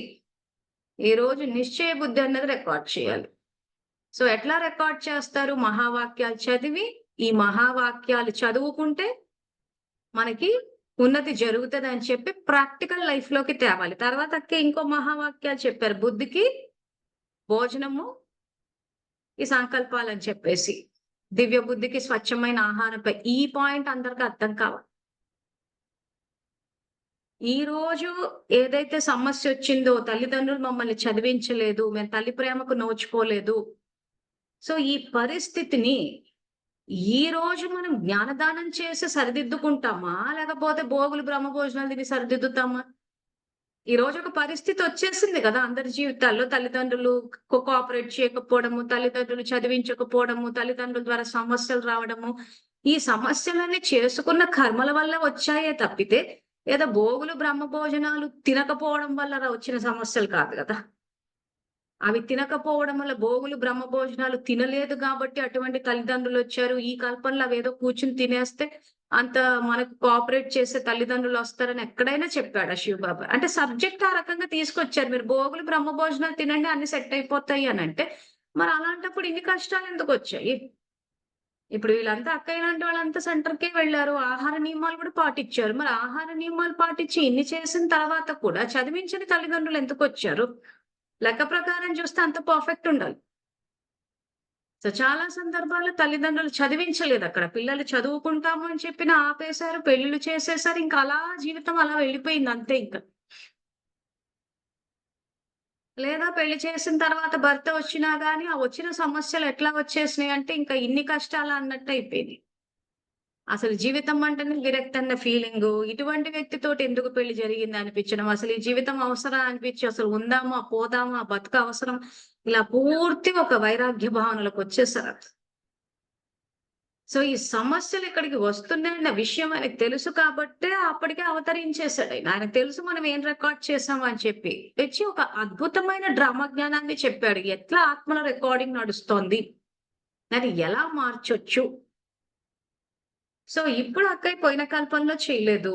ఈరోజు నిశ్చయ బుద్ధి అన్నది రికార్డ్ చేయాలి. సో, ఎట్లా రికార్డ్ చేస్తారు? మహావాక్యాలు చదివి, ఈ మహావాక్యాలు చదువుకుంటే మనకి ఉన్నతి జరుగుతదని చెప్పి ప్రాక్టికల్ లైఫ్‌లోకి తేవాలి. తర్వాత ఇంకో మహావాక్యాలు చెప్పారు. బుద్ధికి భోజనము, ఈ సంకల్పాలని చెప్పేసి. దివ్య బుద్ధికి స్వచ్ఛమైన ఆహారంపై. ఈ పాయింట్ అందరికి అర్థం కావాలి. ఈరోజు ఏదైతే సమస్యొచ్చిందో, తల్లిదండ్రులు మమ్మల్ని చదివించలేదు, మేము తల్లి ప్రేమకు నోచుకోలేదు. సో, ఈ పరిస్థితిని ఈరోజు మనం జ్ఞానదానం చేసి సరిదిద్దుకుంటామా? లేకపోతే భోగులు బ్రహ్మభోజనాలు తిని సరిదిద్దుతామా? ఈరోజు ఒక పరిస్థితి వచ్చేసింది గదా! అందరి జీవితాల్లో తల్లిదండ్రులు కోఆపరేట్ చేయకపోవడము, తల్లిదండ్రులు చదివించకపోవడము, తల్లిదండ్రుల ద్వారా సమస్యలు రావడము. ఈ సమస్యలన్నీ చేసుకున్న కర్మల వల్ల వచ్చాయే తప్పితే, ఏదో భోగులు బ్రహ్మభోజనాలు తినకపోవడం వల్ల వచ్చిన సమస్యలు కాదు గదా! అవి తినకపోవడం వల్ల భోగులు బ్రహ్మభోజనాలు తినలేదు గాబట్టి అటువంటి తల్లిదండ్రులొచ్చారు. ఈ కల్పనలో అవేదో కూర్చొని తినేస్తే అంత మనకు కోఆపరేట్ చేసే తల్లిదండ్రులొస్తారని ఎక్కడైనా చెప్పాడా శివబాబా? అంటే సబ్జెక్ట్ ఆ రకంగా తీసుకొచ్చారు. మీరు భోగులు బ్రహ్మభోజనాలు తినండి అన్ని సెట్ అయిపోతాయి అనంటే, మరి అలాంటప్పుడు ఇన్ని కష్టాలెందుకొచ్చాయి? ఇప్పుడు వీళ్ళంతా అక్కయ్య లాంటి వాళ్ళంతా సెంటర్‌కే వెళ్లారు. ఆహార నియమాలు కూడా పాటిచ్చారు. మరి ఆహార నియమాలు పాటిచ్చి ఇన్ని చేసిన తర్వాత కూడా చదివించని తల్లిదండ్రులు ఎందుకొచ్చారు? లెక్క ప్రకారం చూస్తే అంత పర్ఫెక్ట్ ఉండాలి. సో, చాలా సందర్భాల్లో తల్లిదండ్రులు చదివించలేదక్కడ. పిల్లలు చదువుకుంటాము అని చెప్పినా ఆపేశారు. పెళ్ళిళ్ళు చేసేశారు. ఇంకా అలా జీవితం అలా వెళ్ళిపోయింది అంతే ఇంక. లేదా పెళ్లి చేసిన తర్వాత భర్త వచ్చినా గాని, ఆ వచ్చిన సమస్యలు ఎట్లా వచ్చేసినాయి అంటే ఇంకా ఇన్ని కష్టాలా అన్నట్టు అయిపోయింది. అసలు జీవితం అంటేనే విరక్తి అన్న ఫీలింగు. ఇటువంటి వ్యక్తితోటి ఎందుకు పెళ్లి జరిగింది అనిపించడం. అసలు ఈ జీవితం అవసరా అనిపించి అసలు ఉందామా? పోదామా? బతుకు అవసరం. ఇలా పూర్తిగా ఒక వైరాగ్య భావనలోకొచ్చేసారు. సో, ఈ సమస్యలు ఇక్కడికి వస్తున్నాయన్న విషయం ఆయనకు తెలుసు కాబట్టే అప్పటికే అవతరించేసాడాయన. ఆయనకు తెలుసు మనం ఏం రికార్డ్ చేసాం అని చెప్పి. తెచ్చి ఒక అద్భుతమైన డ్రామా జ్ఞానాన్ని చెప్పాడు. ఎట్లా ఆత్మల రికార్డింగ్ నడుస్తోంది? దాన్ని ఎలా మార్చొచ్చు? సో, ఇప్పుడు అక్కయ్య పోయిన కల్పనలో చేయలేదు.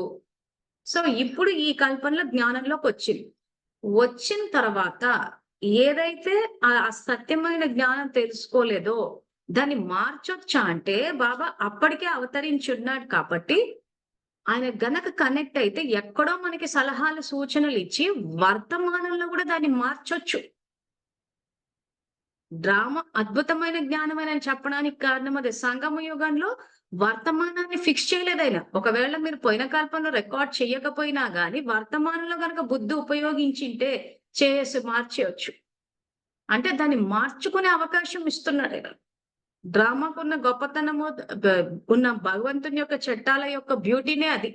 సో, ఇప్పుడు ఈ కల్పనలో జ్ఞానంలోకొచ్చింది. వచ్చిన తర్వాత ఏదైతే ఆ సత్యమైన జ్ఞానం తెలుసుకోలేదో దాన్ని మార్చొచ్చా అంటే బాబా అప్పటికే అవతరించున్నాడు కాబట్టి ఆయన గనక కనెక్ట్ అయితే ఎక్కడో మనకి సలహాలు సూచనలు ఇచ్చి వర్తమానంలో కూడా దాన్ని మార్చొచ్చు. డ్రామా అద్భుతమైన జ్ఞానమని అని చెప్పడానికి కారణం అదే. సంగమ యుగంలో వర్తమానాన్ని ఫిక్స్ చేయలేదాయన. ఒకవేళ మీరు పోయిన కల్పంలో రికార్డ్ చేయకపోయినా గాని వర్తమానంలో గనక బుద్ధి ఉపయోగించింటే చేసి మార్చేయొచ్చు. అంటే దాన్ని మార్చుకునే అవకాశం ఇస్తున్నాడాయన. డ్రామాకున్న గొప్పతనము ఉన్న భగవంతుని యొక్క చట్టాల యొక్క బ్యూటీనే అది.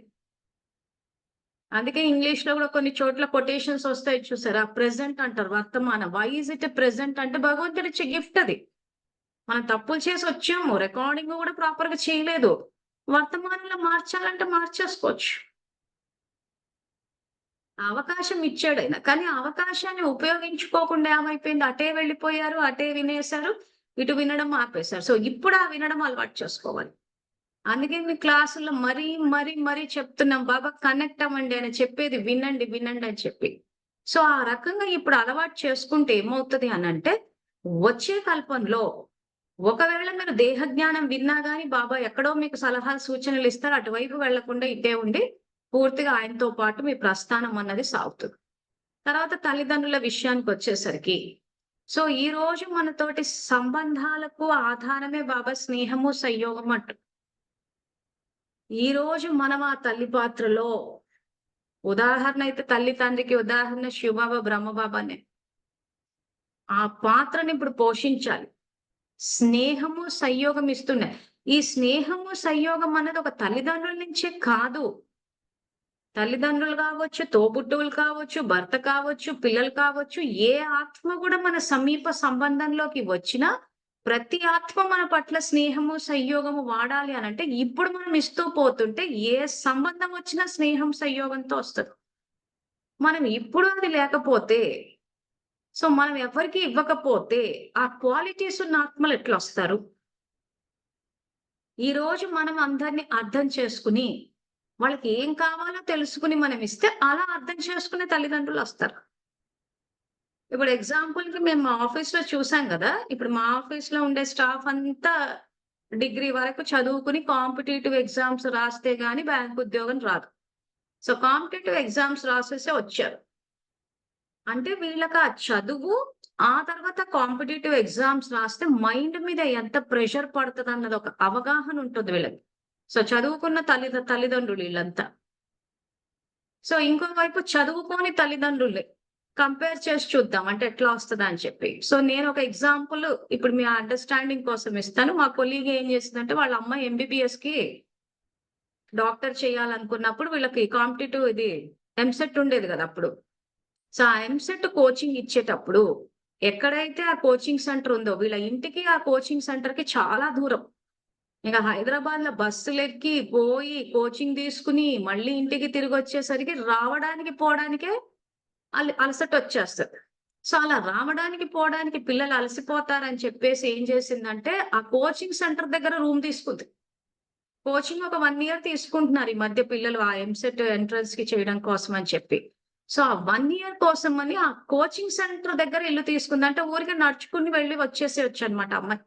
అందుకే ఇంగ్లీష్‌లో గూడా కొన్ని చోట్ల కొటేషన్స్ ఒస్తాయి చూసారా? ప్రెజెంట్ అంటారు వర్తమానం. Why is it a present అంటే భగవంతుడిచ్చే గిఫ్ట్ అది. మనం తప్పులు చేసి వచ్చాము. రికార్డింగ్ గూడా ప్రాపర్‌గా చేయలేదు. వర్తమానంలో మార్చాలంటే మార్చేసుకోవచ్చు. ఆ అవకాశం ఇచ్చాడాయన. కానీ ఆ అవకాశాన్ని ఉపయోగించుకోకుండా ఏమైపోయింది? అటే వెళ్ళిపోయారు. అటే వినేశారు. ఇటు వినడం ఆపేశారు. సో, ఇప్పుడు ఆ వినడం అలవాటు చేసుకోవాలి. అందుకే మీ క్లాసుల్లో మరీ చెప్తున్నాం. బాబా కనెక్ట్ అవ్వండి. ఆయన చెప్పేది వినండి, వినండి అని చెప్పి. సో, ఆ రకంగా ఇప్పుడు అలవాటు చేసుకుంటే ఏమవుతది అనంటే, వచ్చే కల్పంలో ఒకవేళ మీరు దేహ జ్ఞానం విన్నా గాని బాబా ఎక్కడో మీకు సలహాలు, సూచనలు ఇస్తారు. అటువైపు వెళ్ళకుండా ఇటే ఉండి పూర్తిగా ఆయనతో పాటు మీ ప్రస్థానం అన్నది సాగుతుంది. తర్వాత తల్లిదండ్రుల విషయానికొచ్చేసరికి, సో, ఈరోజు మనతోటి సంబంధాలకు ఆధారమే బాబా స్నేహము, సంయోగం అంటారు. ఈరోజు మనం ఆ తల్లి పాత్రలో ఉదాహరణ అయితే తల్లి, తండ్రికి ఉదాహరణ శివబాబా, బ్రహ్మబాబానే. ఆ పాత్రని ఇప్పుడు పోషించాలి. స్నేహము, సంయోగం ఇస్తున్నాయి. ఈ స్నేహము, సంయోగం అన్నది ఒక తల్లిదండ్రుల నుంచే కాదు. తల్లిదండ్రులు కావచ్చు, తోబుట్టువులు కావచ్చు, భర్త కావచ్చు, పిల్లలు కావచ్చు, ఏ ఆత్మ కూడా మన సమీప సంబంధంలోకి వచ్చినా, ప్రతి ఆత్మ మన పట్ల స్నేహము, సంయోగము వాడాలి అనంటే, ఇప్పుడు మనం ఇస్తూ పోతుంటే ఏ సంబంధం వచ్చినా స్నేహం, సంయోగంతో వస్తది. మనం ఇప్పుడు అది లేకపోతే, సో మనం ఎవరికీ ఇవ్వకపోతే, ఆ క్వాలిటీస్ ఉన్న ఆత్మలు ఎట్లొస్తారు? ఈరోజు మనం అందరిని అర్థం చేసుకొని, వాళ్ళకి ఏం కావాలో తెలుసుకొని మనం ఇస్తే, అలా అర్థం చేసుకునే తల్లిదండ్రులొస్తారు. ఇప్పుడు ఎగ్జాంపుల్‌కి మేము మా ఆఫీస్‌లో చూసాం గదా! ఇప్పుడు మా ఆఫీస్‌లో ఉండే స్టాఫ్ అంతా డిగ్రీ వరకు చదువుకొని కాంపిటీటివ్ ఎగ్జామ్స్ రాస్తే గాని బ్యాంక్ ఉద్యోగం రాదు. సో, కాంపిటీటివ్ ఎగ్జామ్స్ రాసేసే వచ్చారు. అంటే వీళ్ళకి ఆ చదువు, ఆ తర్వాత కాంపిటీటివ్ ఎగ్జామ్స్ రాస్తే మైండ్ మీద ఎంత ప్రెషర్ పడతదన్నది ఒక అవగాహన ఉంటుంది వీళ్ళకి. సో, చదువుకున్న తల్లిదండ్రులు ఈళ్ళంతా. సో, ఇంకో వైపు చదువుకోని తల్లిదండ్రులే. కంపేర్ చేసి చూద్దాం. అంటే ఎట్లా వస్తదని చెప్పి. సో, నేనొక ఎగ్జాంపుల్ ఇప్పుడు మీ అండర్‌స్టాండింగ్ కోసం ఇస్తాను. మా కొలీగ్ ఏం చేసిందంటే వాళ్ళ అమ్మాయి ఎంబీబీఎస్‌కి డాక్టర్ చేయాలనుకున్నప్పుడు వీళ్ళకి కాంపిటీటివ్ ఇది ఎంసెట్ ఉండేది గదా! అప్పుడు. సో, ఆ ఎంసెట్ కోచింగ్ ఇచ్చేటప్పుడు ఎక్కడైతే ఆ కోచింగ్ సెంటర్ ఉందో వీళ్ళ ఇంటికి ఆ కోచింగ్ సెంటర్‌కి చాలా దూరం. ఇక హైదరాబాద్‌లో బస్సులెక్కి, పోయి, కోచింగ్ తీసుకొని, మళ్ళీ ఇంటికి తిరిగొచ్చేసరికి రావడానికి, పోవడానికే అలసటొచ్చేస్తది. సో, అలా రావడానికి, పోవడానికి పిల్లలు అలసిపోతారని చెప్పేసి ఏం చేసిందంటే, ఆ కోచింగ్ సెంటర్ దగ్గర రూమ్ తీసుకుంది. కోచింగ్ ఒక 1 ఇయర్ తీసుకుంటున్నారు ఈ మధ్య పిల్లలు ఆ ఎంసెట్ ఎంట్రన్స్‌కి చేయడం కోసం అని చెప్పి. సో, ఆ 1 ఇయర్ కోసమని ఆ కోచింగ్ సెంటర్ దగ్గర ఇల్లు తీసుకుంది. అంటే ఊరికే నడుచుకొని వెళ్లి వచ్చేసేయొచ్చనమాట అమ్మాయి.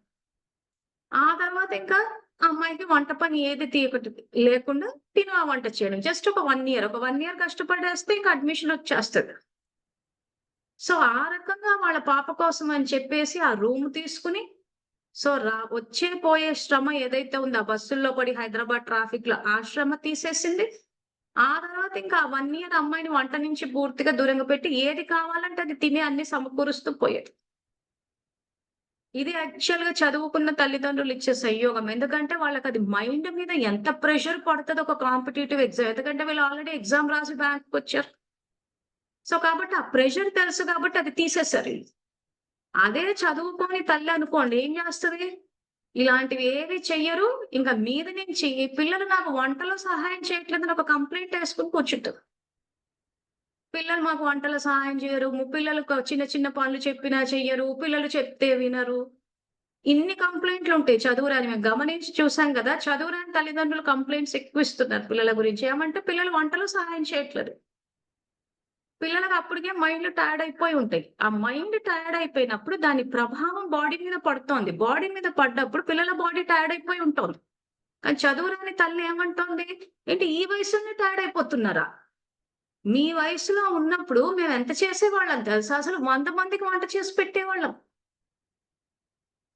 ఆ తర్వాత ఇంకా ఆ అమ్మాయికి వంట పని ఏది లేకుండా తిను ఆ వంట చేయడం. జస్ట్ ఒక 1 ఇయర్. ఒక 1 ఇయర్ కష్టపడేస్తే ఇంక అడ్మిషన్ వచ్చేస్తది. సో, ఆ రకంగా వాళ్ళ పాప కోసం అని చెప్పేసి ఆ రూమ్ తీసుకొని, సో, వచ్చే పోయే శ్రమ ఏదైతే ఉందో ఆ బస్సుల్లో పడి హైదరాబాద్ ట్రాఫిక్‌లో ఆ శ్రమ తీసేసింది. ఆ తర్వాత ఇంకా ఆ 1 ఇయర్ అమ్మాయిని వంట నుంచి పూర్తిగా దూరంగా పెట్టి ఏది కావాలంటే అది తిని అన్ని సమకూరుస్తూ పోయేది. ఇది యాక్చువల్‌గా చదువుకున్న తల్లిదండ్రులు ఇచ్చే సంయోగం. ఎందుకంటే వాళ్ళకది మైండ్ మీద ఎంత ప్రెషర్ పడతదో ఒక కాంపిటీటివ్ ఎగ్జామ్. ఎందుకంటే వీళ్ళు ఆల్రెడీ ఎగ్జామ్ రాసి బ్యాంక్‌కొచ్చారు. సో, కాబట్టి ఆ ప్రెషర్ తెలుసు కాబట్టి అది తీసేసారు ఈళ్ళు. అదే చదువుకోని తల్లి అనుకోండి ఏం చేస్తది? ఇలాంటివి ఏవి చెయ్యరు. ఇంక మీద నుంచి పిల్లలు నాకు వంటలో సహాయం చేయట్లేదని ఒక కంప్లెయింట్ యేసుకొని కూర్చుంటది. పిల్లలు మాకు వంటలో సహాయం చేయరు. పిల్లలు చిన్న చిన్న పనులు చెప్పినా చెయ్యరు. పిల్లలు చెప్తే వినరు. ఇన్ని కంప్లెయింట్లుంటాయి చదువురాని. మేము గమనించి చూసాం గదా! చదువురాని తల్లిదండ్రులు కంప్లెయింట్స్ ఎక్కువిస్తున్నారు పిల్లల గురించి. ఏమంటే పిల్లలు వంటలో సహాయం చేయట్లేదు. పిల్లలకి అప్పటికే మైండ్ టైర్డ్ అయిపోయి ఉంటాయి. ఆ మైండ్ టైర్డ్ అయిపోయినప్పుడు దాని ప్రభావం బాడీ మీద పడుతోంది. బాడీ మీద పడ్డప్పుడు పిల్లల బాడీ టైర్డ్ అయిపోయి ఉంటుంది. కానీ చదువురాని తల్లి ఏమంటోంది? ఏంటి ఈ వయసులోనే టైర్డ్ అయిపోతున్నారా? మీ వయసులో ఉన్నప్పుడు మేము ఎంత చేసేవాళ్ళం తెలుసా? అసలు 100 మందికి వంట చేసి పెట్టేవాళ్ళం.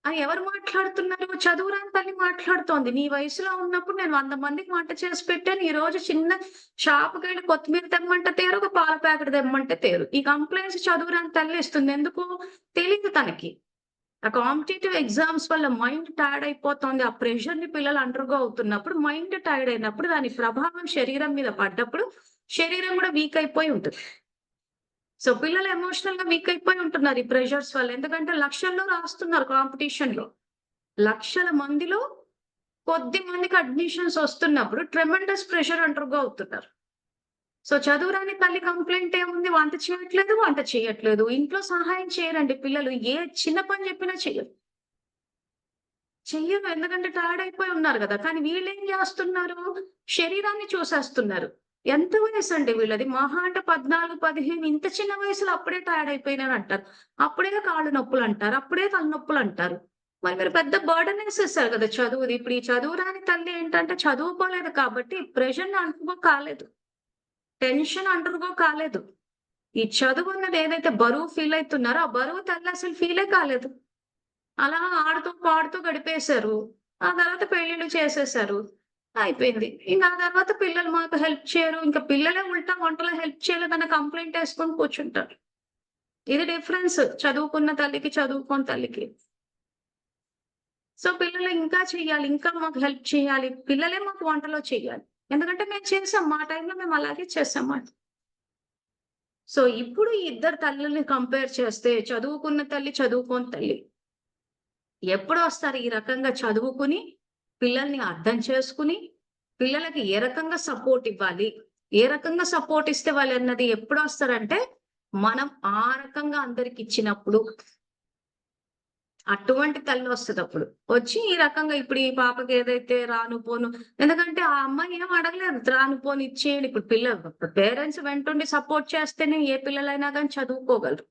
ఎవరు మాట్లాడుతున్నారు? చదువురాని తల్లి మాట్లాడుతోంది. నీ వయసులో ఉన్నప్పుడు నేను 100 మందికి వంట చేసి పెట్టాను. ఈరోజు చిన్న షాప్‌కెళ్ళి కొత్తిమీర తెమ్మంటే తేరు, ఒక పాల ప్యాకెట్ తెమ్మంటే తేరు. ఈ కంప్లెయింట్స్ చదువురాని తల్లి ఇస్తుంది. ఎందుకు? తెలీదు తనకి. ఆ కాంపిటీటివ్ ఎగ్జామ్స్ వల్ల మైండ్ టైర్డ్ అయిపోతోంది. ఆ ప్రెషర్‌ని పిల్లలు అండర్‌గో అవుతున్నప్పుడు, మైండ్ టైర్డ్ అయినప్పుడు దాని ప్రభావం శరీరం మీద పడ్డప్పుడు, శరీరం కూడా వీక్ అయిపోయి ఉంటుంది. సో, పిల్లలు ఎమోషనల్‌గా వీక్ అయిపోయి ఉంటున్నారు ఈ ప్రెషర్స్ వల్ల. ఎందుకంటే లక్షల్లో రాస్తున్నారు కాంపిటీషన్‌లో. లక్షల మందిలో కొద్ది మందికి అడ్మిషన్స్ వస్తున్నప్పుడు ట్రెమెండస్ ప్రెషర్ అండర్‌గో అవుతున్నారు. సో, చదువురాని తల్లి కంప్లెయింట్ ఏముంది? వంట చేయట్లేదు, వంట చేయట్లేదు. ఇంట్లో సహాయం చేయరండి పిల్లలు. ఏ చిన్న పని చెప్పినా చెయ్యరు. చెయ్యరు. ఎందుకంటే టైర్డ్ అయిపోయి ఉన్నారు గదా! కానీ వీళ్ళేం జేస్తున్నారు? శరీరాన్ని చూసేస్తున్నారు. ఎంత వయసండి వీళ్ళది? మహా అంటే 14, 15 ఇంత చిన్న వయసులో అప్పుడే టైర్డ్ అయిపోయినానంటారు. అప్పుడే కాళ్ళు నొప్పులంటారు. అప్పుడే తలనొప్పులంటారు. మరి మీరు పెద్ద బర్డెన్ ఏసేసారు గదా! చదువుది. ఇప్పుడు ఈ చదువు రాని తల్లి ఏంటంటే చదువుకోలేదు కాబట్టి ప్రెషర్‌ని అండర్‌గో కాలేదు. టెన్షన్ అండర్‌గో కాలేదు. ఈ చదువన్నది ఏదైతే బరువు ఫీల్ అయితున్నారో, ఆ బరువు తల్లి అసలు ఫీలే కాలేదు. అలా ఆడుతూ, పాడుతూ గడిపేశారు. ఆ తర్వాత పెళ్ళిళ్ళు చేసేశారు. అయిపోయింది. ఇంక ఆ తర్వాత పిల్లలు మాకు హెల్ప్ చేయరు. ఇంక పిల్లలే ఉల్టా వంటలో హెల్ప్ చేయలేదన్న కంప్లెయింట్ యేసుకొని కూర్చుంటారు. ఇది డిఫరెన్స్ చదువుకున్న తల్లికి, చదువుకోని తల్లికి. సో, పిల్లలు ఇంకా చెయ్యాలి. ఇంకా మాకు హెల్ప్ చేయాలి. పిల్లలే మాకు వంటలో చెయ్యాలి. ఎందుకంటే మేము చేసాం. మా టైంలో మేము అలాగే చేసాం. సో, ఇప్పుడు ఈ ఇద్దరు తల్లుల్ని కంపేర్ చేస్తే చదువుకున్న తల్లి, చదువుకోని తల్లి. ఎప్పుడొస్తారు ఈ రకంగా చదువుకుని, పిల్లల్ని అర్థం చేసుకుని, పిల్లలకి ఏ రకంగా సపోర్ట్ ఇవ్వాలి? ఏ రకంగా సపోర్ట్ ఇస్తే వాళ్ళన్నది ఎప్పుడొస్తారంటే, మనం ఆ రకంగా అందరికిచ్చినప్పుడు. అటువంటి తల్లొస్తదప్పుడు. వచ్చి ఈ రకంగా ఇప్పుడు ఈ పాపకి ఏదైతే రాను పోను ఎందుకంటే ఆ అమ్మాయి ఏం అడగలేదు. రాను పోను ఇచ్చేయండి. ఇప్పుడు పేరెంట్స్ వెంటుండి సపోర్ట్ చేస్తేనే ఏ పిల్లలైనా గాని చదువుకోగలరు.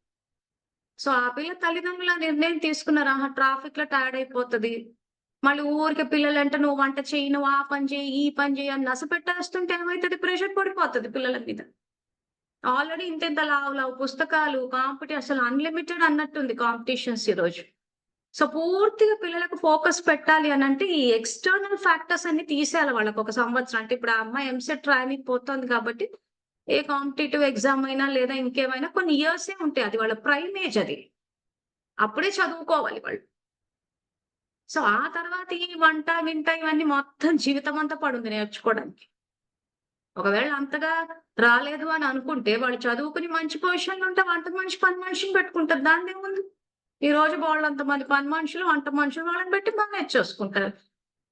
సో, ఆ పిల్ల తల్లిదండ్రులు ఆ నిర్ణయం తీసుకున్నారు. ఆహా! ట్రాఫిక్‌లో టైర్డ్ అయిపోతది. మళ్ళీ ఊరికే పిల్లలంటే నువ్వు వంట చెయ్యి, నువ్వు ఆ పని చెయ్యి, ఈ పని చెయ్యి అని నసపెట్టేస్తుంటే ఏమైతది ప్రెషర్ పడిపోతది పిల్లల మీద. ఆల్రెడీ ఇంతింత లావు లావు పుస్తకాలు అసలు అన్‌లిమిటెడ్ అన్నట్టుంది కాంపిటీషన్స్ ఈరోజు. సో, పూర్తిగా పిల్లలకు ఫోకస్ పెట్టాలి అనంటే ఈ ఎక్స్‌టర్నల్ ఫ్యాక్టర్స్ అన్ని తీసేయాలి వాళ్ళకొక సంవత్సరం. అంటే ఇప్పుడు ఆ అమ్మాయి ఎంసెట్ రాయనీకి పోతోంది కాబట్టి ఏ కాంపిటీటివ్ ఎగ్జామ్ అయినా లేదా ఇంకేమైనా కొన్ని ఇయర్సే ఉంటాయి. అది వాళ్ళ ప్రైమ్ ఏజ్ అది. అప్పుడే చదువుకోవాలి వాళ్ళు. సో, ఆ తర్వాత ఈ వంట, గింట ఇవన్నీ మొత్తం జీవితమంతా పడుంది నేర్చుకోవడానికి. ఒకవేళ అంతగా రాలేదు అని అనుకుంటే వాళ్ళు చదువుకుని మంచి పొజిషన్‌లో ఉంటే వంట మనిషి, పని మనిషిని పెట్టుకుంటారు. దానిదేముంది? ఈ రోజు బోలెడంత మంది పని మనుషులు, వంట మనుషులు వాళ్ళని పెట్టి మేనేజ్ చేసుకుంటారు.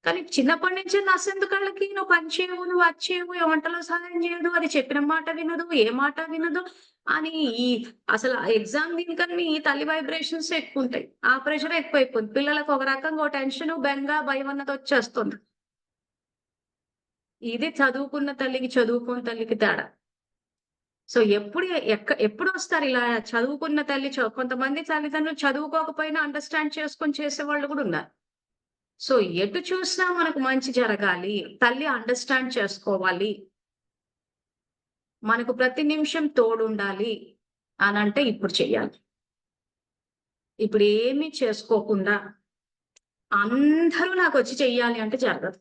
కానీ చిన్నప్పటి నుంచే నసెందుకాళ్ళకి నువ్వు పని చేయవు, నువ్వు అది చేయవు, ఏ వంటలో సహాయం చేయదు, అది చెప్పిన మాట వినదు, ఏ మాట వినదు అని ఈ అసలు ఆ ఎగ్జామ్ దీనికన్నా ఈ తల్లి వైబ్రేషన్స్ ఎక్కువుంటాయి. ఆ ప్రెషరే ఎక్కువైపోయింది. పిల్లలకు ఒక రకంగా ఓ టెన్షను, బెంగ, భయం అన్నదొచ్చేస్తుంది. ఇది చదువుకున్న తల్లికి, చదువుకోని తల్లికి తేడా. సో, ఎప్పుడొస్తారు ఇలా చదువుకున్న తల్లి కొంతమంది తల్లిదండ్రులు చదువుకోకపోయినా అండర్‌స్టాండ్ చేసుకొని చేసేవాళ్ళు గూడా ఉన్నారు. సో, ఎటు చూసినా మనకు మంచి జరగాలి. తల్లి అండర్‌స్టాండ్ చేసుకోవాలి. మనకు ప్రతి నిమిషం తోడుండాలి అనంటే ఇప్పుడు చెయ్యాలి. ఇప్పుడేమీ చేసుకోకుండా అందరూ నాకొచ్చి చెయ్యాలి అంటే జరగదు.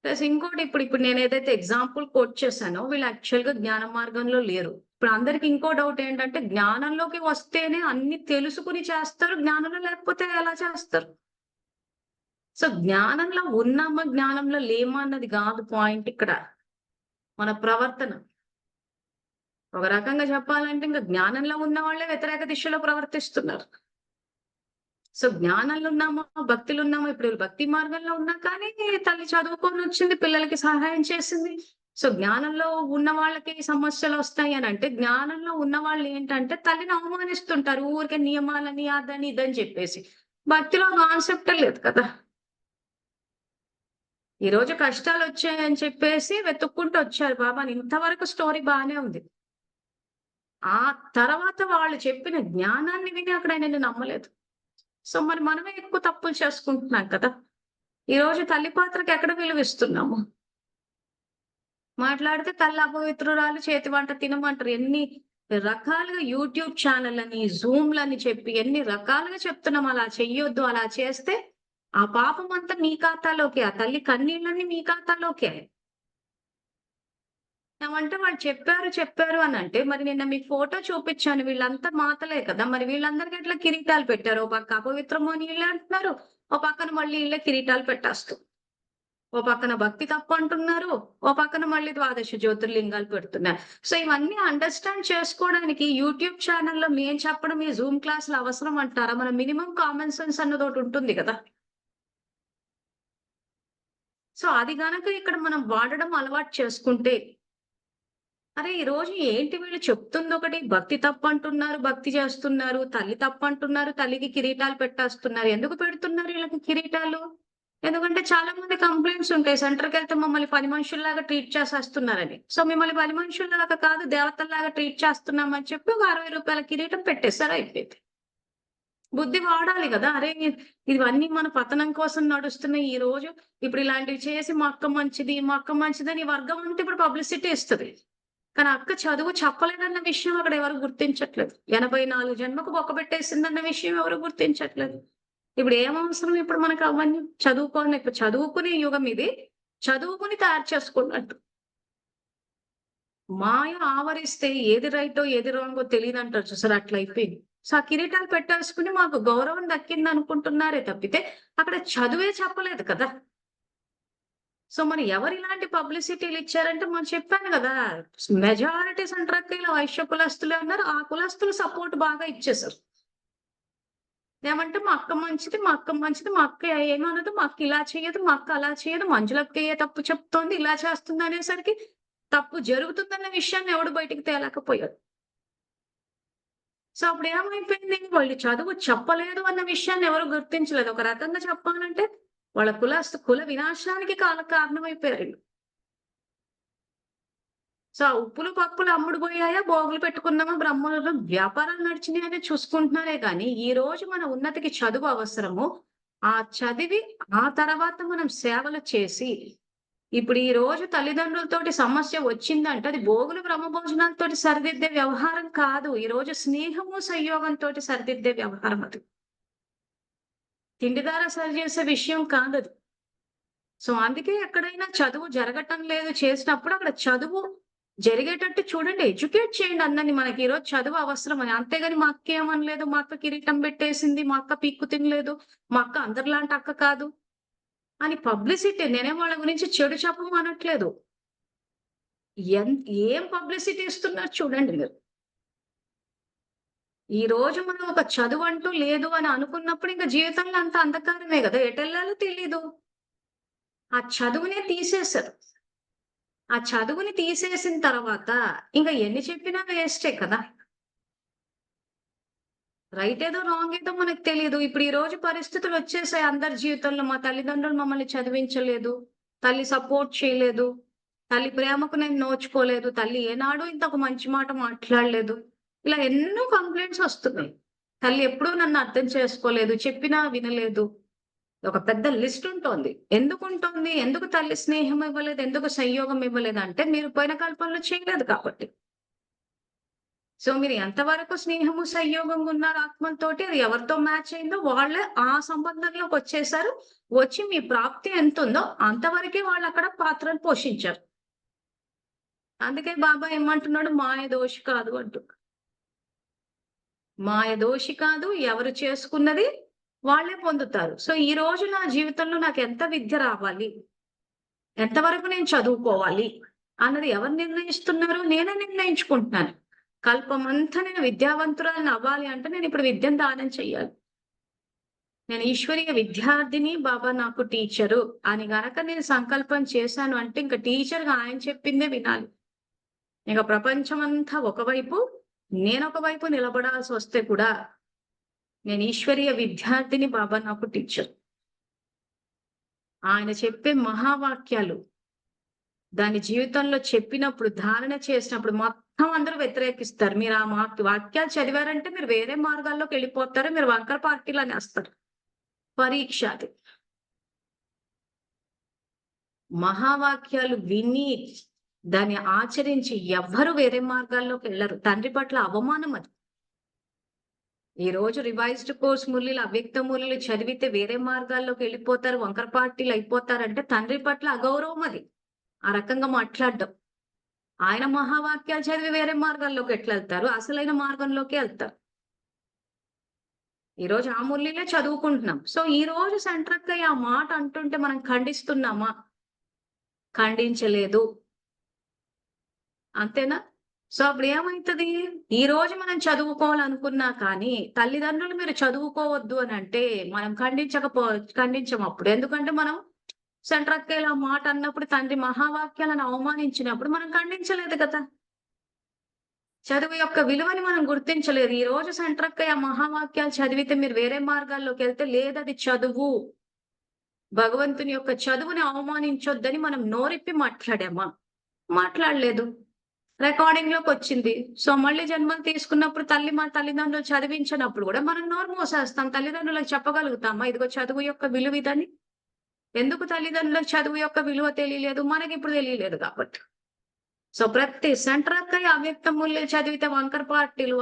ప్లస్ ఇంకోటి ఇప్పుడు నేనేదైతే ఎగ్జాంపుల్ కోట్ చేశానో వీళ్ళు యాక్చువల్‌గా జ్ఞాన మార్గంలో లేరు. ఇప్పుడు అందరికి ఇంకో డౌట్ ఏంటంటే జ్ఞానంలోకి వస్తేనే అన్ని తెలుసుకొని చేస్తారు. జ్ఞానంలో లేకపోతే ఎలా చేస్తారు? సో, జ్ఞానంలో ఉన్నామా, జ్ఞానంలో లేమా అన్నది గాదు పాయింట్ ఇక్కడ. మన ప్రవర్తన. ఒక రకంగా చెప్పాలంటే ఇంక జ్ఞానంలో ఉన్న వాళ్ళే వ్యతిరేక దిశలో ప్రవర్తిస్తున్నారు. సో, జ్ఞానంలో ఉన్నామా, భక్తిలో ఉన్నామా ఇప్పుడు వీళ్ళు భక్తి మార్గంలో ఉన్నా కానీ తల్లి చదువుకొనొచ్చింది, పిల్లలకి సహాయం చేసింది. సో, జ్ఞానంలో ఉన్న వాళ్ళకి సమస్యలొస్తాయి అనంటే, జ్ఞానంలో ఉన్నవాళ్ళు ఏంటంటే తల్లిని అవమానిస్తుంటారు. ఊరికే నియమాలని, అదని, ఇదని చెప్పేసి. భక్తిలో కాన్సెప్టే లేదు కదా! ఈరోజు కష్టాలొచ్చాయని చెప్పేసి వెతుక్కుంటూ వచ్చారు బాబా అని ఇంతవరకు స్టోరీ బానే ఉంది. ఆ తర్వాత వాళ్ళు చెప్పిన జ్ఞానాన్ని విని అక్కడ ఆయనని నమ్మలేదు. సో, మరి మనమే ఎక్కువ తప్పులు చేసుకుంటున్నాం కదా! ఈరోజు తల్లి పాత్రకి ఎక్కడ విలువిస్తున్నాము? మాట్లాడితే తల్లి అపవిత్రురాలు, చేతి వంట తినమంటారు. ఎన్ని రకాలుగా యూట్యూబ్ ఛానెల్‌లని, జూమ్‌లని చెప్పి ఎన్ని రకాలుగా చెప్తున్నాం అలా చెయ్యొద్దు, అలా చేస్తే ఆ పాపమంతా మీ ఖాతాలోకే. ఆ తల్లి కన్నీళ్ళన్నీ మీ ఖాతాలోకే. ఏమంటే వాళ్ళు చెప్పారు అనంటే, మరి నిన్న మీకు ఫోటో చూపిచ్చాను. వీళ్ళంతా మాతలే కదా! మరి వీళ్ళందరికి ఎట్లా కిరీటాలు పెట్టారు? ఓ పక్క అపవిత్రము అని ఈళ్ళే అంటున్నారు. ఓ పక్కన మళ్ళీ ఈళ్ళే కిరీటాలు పెట్టేస్తూ. ఓ పక్కన భక్తి తప్పంటున్నారు. ఓ పక్కన మళ్ళీ ద్వాదశ జ్యోతిర్లింగాలు పెడుతున్నారు. సో, ఇవన్నీ అండర్‌స్టాండ్ చేసుకోవడానికి యూట్యూబ్ ఛానెల్‌లో మేము చెప్పడం ఈ జూమ్ క్లాస్‌లు అవసరం అంటారా? మన మినిమమ్ కామన్ సెన్స్ అన్నదోటుంటుంది గదా! సో, అది గనక ఇక్కడ మనం వాడడం అలవాటు చేసుకుంటే అరే! ఈరోజు ఏంటి వీళ్ళు చెప్తుందొకటి, భక్తి తప్పంటున్నారు, భక్తి చేస్తున్నారు. తల్లి తప్పంటున్నారు, తల్లికి కిరీటాలు పెట్టేస్తున్నారు. ఎందుకు పెడుతున్నారు ఈళ్ళకి కిరీటాలు? ఎందుకంటే చాలా మంది కంప్లెయింట్స్ ఉంటాయి. సెంటర్‌కెళ్తే మమ్మల్ని పని మనుషుల్లాగా ట్రీట్ చేసేస్తున్నారని. సో, మిమ్మల్ని పని మనుషుల్లాగా కాదు దేవతల్లాగా ట్రీట్ చేస్తున్నామని చెప్పి ఒక రూ. 60 కిరీటం పెట్టేసారు అయిపోయింది. బుద్ధి వాడాలి గదా! అరే! ఇవన్నీ మన పతనం కోసం నడుస్తున్నాయి. ఈరోజు ఇప్పుడు ఇలాంటివి చేసి మా అక్క మంచిది, మా అక్క మంచిదని ఈ వర్గం అంతా ఇప్పుడు పబ్లిసిటీ ఇస్తది. కానీ అక్క చదువు చెప్పలేదన్న విషయం అక్కడ ఎవరు గుర్తించట్లేదు. 84 జన్మకు బొక్కబెట్టేసిందన్న విషయం ఎవరు గుర్తించట్లేదు. ఇప్పుడు ఏం అవసరం ఇప్పుడు మనకు అవన్నీ? ఇప్పుడు చదువుకునే యుగం ఇది. చదువుకుని తయారు చేసుకున్నట్టు. మాయ ఆవరిస్తే ఏది రైటో, ఏది రాంగో తెలీదంటారు చూసారా? అట్లా అయిపోయింది. సో, ఆ కిరీటాలు పెట్టేసుకొని మాకు గౌరవం దక్కిందనుకుంటున్నారే తప్పితే, అక్కడ చదువే చెప్పలేదు కదా! సో, మరి ఎవరిలాంటి పబ్లిసిటీలిచ్చారంటే మనం చెప్పాను గదా! మెజారిటీ సెంట్రక్కీల వైశ్య కులస్తులే ఉన్నారు. ఆ కులస్తులు సపోర్ట్ బాగా ఇచ్చేసారు. ఏమంటే మా అక్క మంచిది, మా అక్క మంచిది, మా అక్క ఏమనదు, మా అక్క ఇలా చేయదు, మా అక్క అలా చేయదు, మంజులక్కయ్యే తప్పు చెప్తోంది, ఇలా చేస్తుందనేసరికి తప్పు జరుగుతుందన్న విషయాన్ని ఎవడు బయటికి తేలేకపోయాడు. సో, అప్పుడేమైపోయింది? వాళ్ళు చదువు చెప్పలేదు అన్న విషయాన్ని ఎవరు గుర్తించలేదు. ఒక రకంగా చెప్పాలంటే వాళ్ళ కుల వినాశనానికి కారణమైపోయారీళ్ళు. సో, ఆ ఉప్పులు, పప్పులు అమ్ముడు పోయాయా, భోగులు పెట్టుకున్నామా, బ్రహ్మలు వ్యాపారాలు నడిచినాయనే చూసుకుంటున్నారే గానీ, ఈ రోజు మన ఉన్నతికి చదువు అవసరము. ఆ చదివి, ఆ తర్వాత మనం సేవలు చేసి, ఇప్పుడు ఈ రోజు తల్లిదండ్రులతోటి సమస్య వచ్చిందంటే, అది భోగులు, బ్రహ్మభోజనాలతోటి సరిదిద్దే వ్యవహారం కాదు. ఈ రోజు స్నేహము, సంయోగంతోటి సరిదిద్దే వ్యవహారం అది. తిండి ద్వారా సరిచేసే విషయం కాదది. సో, అందుకే ఎక్కడైనా చదువు జరగటం లేదు చేసినప్పుడు అక్కడ చదువు జరిగేటట్టు చూడండి. ఎడ్యుకేట్ చేయండి అందరిని. మనకి ఈరోజు చదువు అవసరమని. అంతేగాని మా అక్క ఏమనలేదు, మా అక్క కిరీటం పెట్టేసింది, మా అక్క పీక్కు తినలేదు, మా అక్క అందరిలాంటి అక్క కాదు అని పబ్లిసిటీ నేనేం వాళ్ళ గురించి చెడు చెప్పమనట్లేదు. ఎన్ ఏం పబ్లిసిటీ ఇస్తున్నారు చూడండి మీరు. ఈ రోజు మనం ఒక చదువంటూ లేదు అని అనుకున్నప్పుడు ఇంక జీవితంలో అంతా అంధకారమే గదా! ఎటెళ్ళాలో తెలీదు. ఆ చదువునే తీసేశారు. ఆ చదువుని తీసేసిన తర్వాత ఇంక ఎన్ని చెప్పినా వేస్టే కదా! రైట్ ఏదో, రాంగ్ ఏదో మనకు తెలీదు. ఇప్పుడు ఈ రోజు పరిస్థితులొచ్చేసాయి అందరి జీవితంలో. మా తల్లిదండ్రులు మమ్మల్ని చదివించలేదు. తల్లి సపోర్ట్ చేయలేదు. తల్లి ప్రేమకు నేను నోచుకోలేదు. తల్లి ఏనాడు ఇంత ఒక మంచి మాట మాట్లాడలేదు. ఇలా ఎన్నో కంప్లెయింట్స్ ఒస్తున్నాయి. తల్లి ఎప్పుడూ నన్ను అర్థం చేసుకోలేదు. చెప్పినా వినలేదు. ఒక పెద్ద లిస్ట్ ఉంటోంది. ఎందుకుంటోంది? ఎందుకు తల్లి స్నేహం ఇవ్వలేదు? ఎందుకు సంయోగం ఇవ్వలేదంటే మీరు పోయిన కల్పంలో చేయలేదు కాబట్టి. సో, మీరు ఎంతవరకు స్నేహము, సంయోగంగా ఉన్నారు ఆత్మలతోటి, అది ఎవరితో మ్యాచ్ అయిందో వాళ్ళే ఆ సంబంధంలోకొచ్చేసారు. వచ్చి మీ ప్రాప్తి ఎంతుందో అంతవరకే వాళ్ళక్కడ పాత్రను పోషించారు. అందుకే బాబా ఏమంటున్నాడు? మాయ దోషి కాదు అంటూ. మాయ దోషి కాదు. ఎవరు చేసుకున్నది వాళ్ళే పొందుతారు. సో, ఈ రోజు నా జీవితంలో నాకెంత విద్య రావాలి? ఎంతవరకు నేను చదువుకోవాలి? అన్నది ఎవరు నిర్ణయిస్తున్నారు? నేనే నిర్ణయించుకుంటున్నాను. కల్పమంతా నేను విద్యావంతురాలిని అవ్వాలి అంటే నేనిప్పుడు విద్యను దానం చెయ్యాలి. నేను ఈశ్వరీయ విద్యార్థిని, బాబా నాకు టీచరు అని గనక నేను సంకల్పం చేశాను అంటే ఇంక టీచర్‌గా ఆయన చెప్పిందే వినాలి. ఇక ప్రపంచమంతా ఒకవైపు, నేనొక వైపు నిలబడాల్సొస్తే కూడా నేను ఈశ్వరీయ విద్యార్థిని, బాబా నాకు టీచర్. ఆయన చెప్పే మహావాక్యాలు దాని జీవితంలో చెప్పినప్పుడు, ధారణ చేసినప్పుడు మొత్తం అందరూ వ్యతిరేకిస్తారు. మీరు ఆ వాక్యాలు చదివారంటే మీరు వేరే మార్గాల్లోకి వెళ్ళిపోతారు. మీరు వంకర పార్టీలు అనేస్తారు. పరీక్ష అది. మహావాక్యాలు విని దాన్ని ఆచరించి ఎవ్వరు వేరే మార్గాల్లోకి వెళ్లరు. తండ్రి పట్ల అవమానం అది. ఈ రోజు రివైజ్డ్ కోర్స్ ముల్లీలు, అవ్యక్త ముల్లీలు చదివితే వేరే మార్గాల్లోకి వెళ్ళిపోతారు, వంకర పార్టీలు అయిపోతారంటే తండ్రి పట్ల అగౌరవం అది. ఆ రకంగా మాట్లాడడం. ఆయన మహావాక్యాలు చదివి వేరే మార్గాల్లోకి ఎట్లా వెళ్తారు? అసలైన మార్గంలోకే వెళ్తారు. ఈ రోజు ఆ ముల్లీలే చదువుకుంటున్నాం. సో ఈ రోజు సెంట్రక్కయ్య ఆ మాట అంటుంటే మనం ఖండిస్తున్నామా? ఖండించలేదు. అంతేనా? సో అప్పుడు ఏమైతది? ఈ రోజు మనం చదువుకోవాలనుకున్నా కానీ, తల్లిదండ్రులు మీరు చదువుకోవద్దు అనంటే, మనం ఖండించం అప్పుడు. ఎందుకంటే మనం సెంట్రక్కయ్యలు ఆ మాట అన్నప్పుడు, తండ్రి మహావాక్యాలను అవమానించినప్పుడు మనం ఖండించలేదు కదా! చదువు యొక్క విలువని మనం గుర్తించలేదు. ఈ రోజు సెంట్రక్కయ్య ఆ మహావాక్యాలు చదివితే మీరు వేరే మార్గాల్లోకెళ్తే లేదది చదువు. భగవంతుని యొక్క చదువుని అవమానించొద్దని మనం నోరిప్పి మాట్లాడామా? మాట్లాడలేదు. రికార్డింగ్‌లోకొచ్చింది. సో, మళ్ళీ జన్మలు తీసుకున్నప్పుడు మా తల్లిదండ్రులు చదివించనప్పుడు గూడా మనం నోరు మూసేస్తాం. తల్లిదండ్రులకు చెప్పగలుగుతామా? ఇదిగో చదువు యొక్క విలువ ఇదని. ఎందుకు తల్లిదండ్రులకు చదువు యొక్క విలువ తెలియలేదు? మనకిప్పుడు తెలియలేదు కాబట్టి. సో, ప్రతి సెంట్రక్కయ్య అవ్యక్త మూల్యాలు చదివితే వంకర పార్టీలు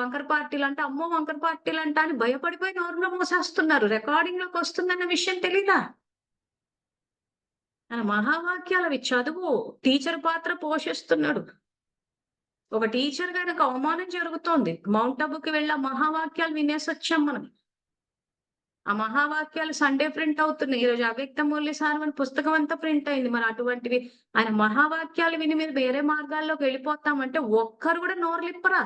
అంటే అమ్మో! వంకర పార్టీలంట అని భయపడిపోయి నోరులో మూసేస్తున్నారు. రికార్డింగ్‌లోకొస్తుందన్న విషయం తెలీదా? మన మహావాక్యాలవి చదువు. టీచర్ పాత్ర పోషిస్తున్నాడు. ఒక టీచర్ గనక అవమానం జరుగుతోంది. మౌంట్ అబుకి వెళ్ళి ఆ మహావాక్యాలు వినేసొచ్చాం మనం. ఆ మహావాక్యాలు సండే ప్రింట్ అవుతున్నాయి. ఈరోజు అవ్యక్త మూల్య సారం అని పుస్తకం అంతా ప్రింట్ అయింది. మరి అటువంటివి ఆయన మహావాక్యాలు విని మీరు వేరే మార్గాల్లోకి వెళ్ళిపోతామంటే ఒక్కరు కూడా నోరులిప్పరా?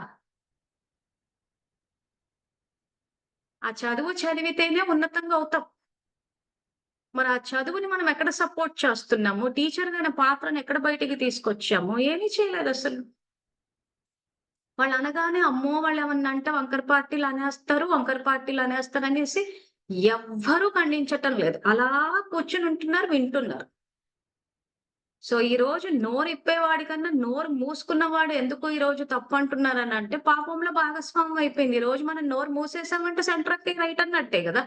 ఆ చదువు చదివితేనే ఉన్నతంగా అవుతాం. మరి ఆ చదువుని మనం ఎక్కడ సపోర్ట్ చేస్తున్నాము? టీచర్ అనే పాత్రను ఎక్కడ బయటికి తీసుకొచ్చాము? ఏమీ చేయలేదసలు. వాళ్ళనగానే అమ్మో! వాళ్ళేమన్నా అంటే వంకర పార్టీలు అనేస్తారనేసి ఎవ్వరూ ఖండించటం లేదు. అలా కూర్చొనుంటున్నారు, వింటున్నారు. సో, ఈరోజు నోరిప్పేవాడి కన్నా నోరు మూసుకున్నవాడు ఎందుకు ఈరోజు తప్పంటున్నారనంటే పాపంలో భాగస్వామ్యం అయిపోయింది. ఈరోజు మనం నోరు మూసేసామంటే సెంట్రక్కి రైట్ అన్నట్టే గదా!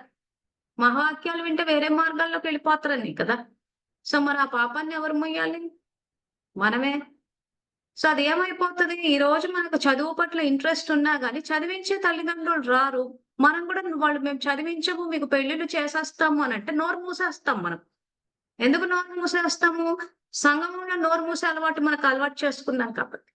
మహావాక్యాలు వింటే వేరే మార్గాల్లోకెళ్ళిపోతారని కదా! సో, మరి ఆ పాపాన్ని ఎవరు మొయ్యాలి? మనమే. సో, అదేమైపోతది? ఈరోజు మనకు చదువు పట్ల ఇంట్రెస్ట్ ఉన్నా గాని, చదివించే తల్లిదండ్రులు రారు. మనం కూడా మేము చదివించము, మీకు పెళ్ళిళ్ళు చేసేస్తాము అనంటే నోరు మూసేస్తాం మనం. ఎందుకు నోరు మూసేస్తాము? సంఘంలో నోరు మూసే అలవాటు మనకు అలవాటు చేసుకున్నాం కాబట్టి.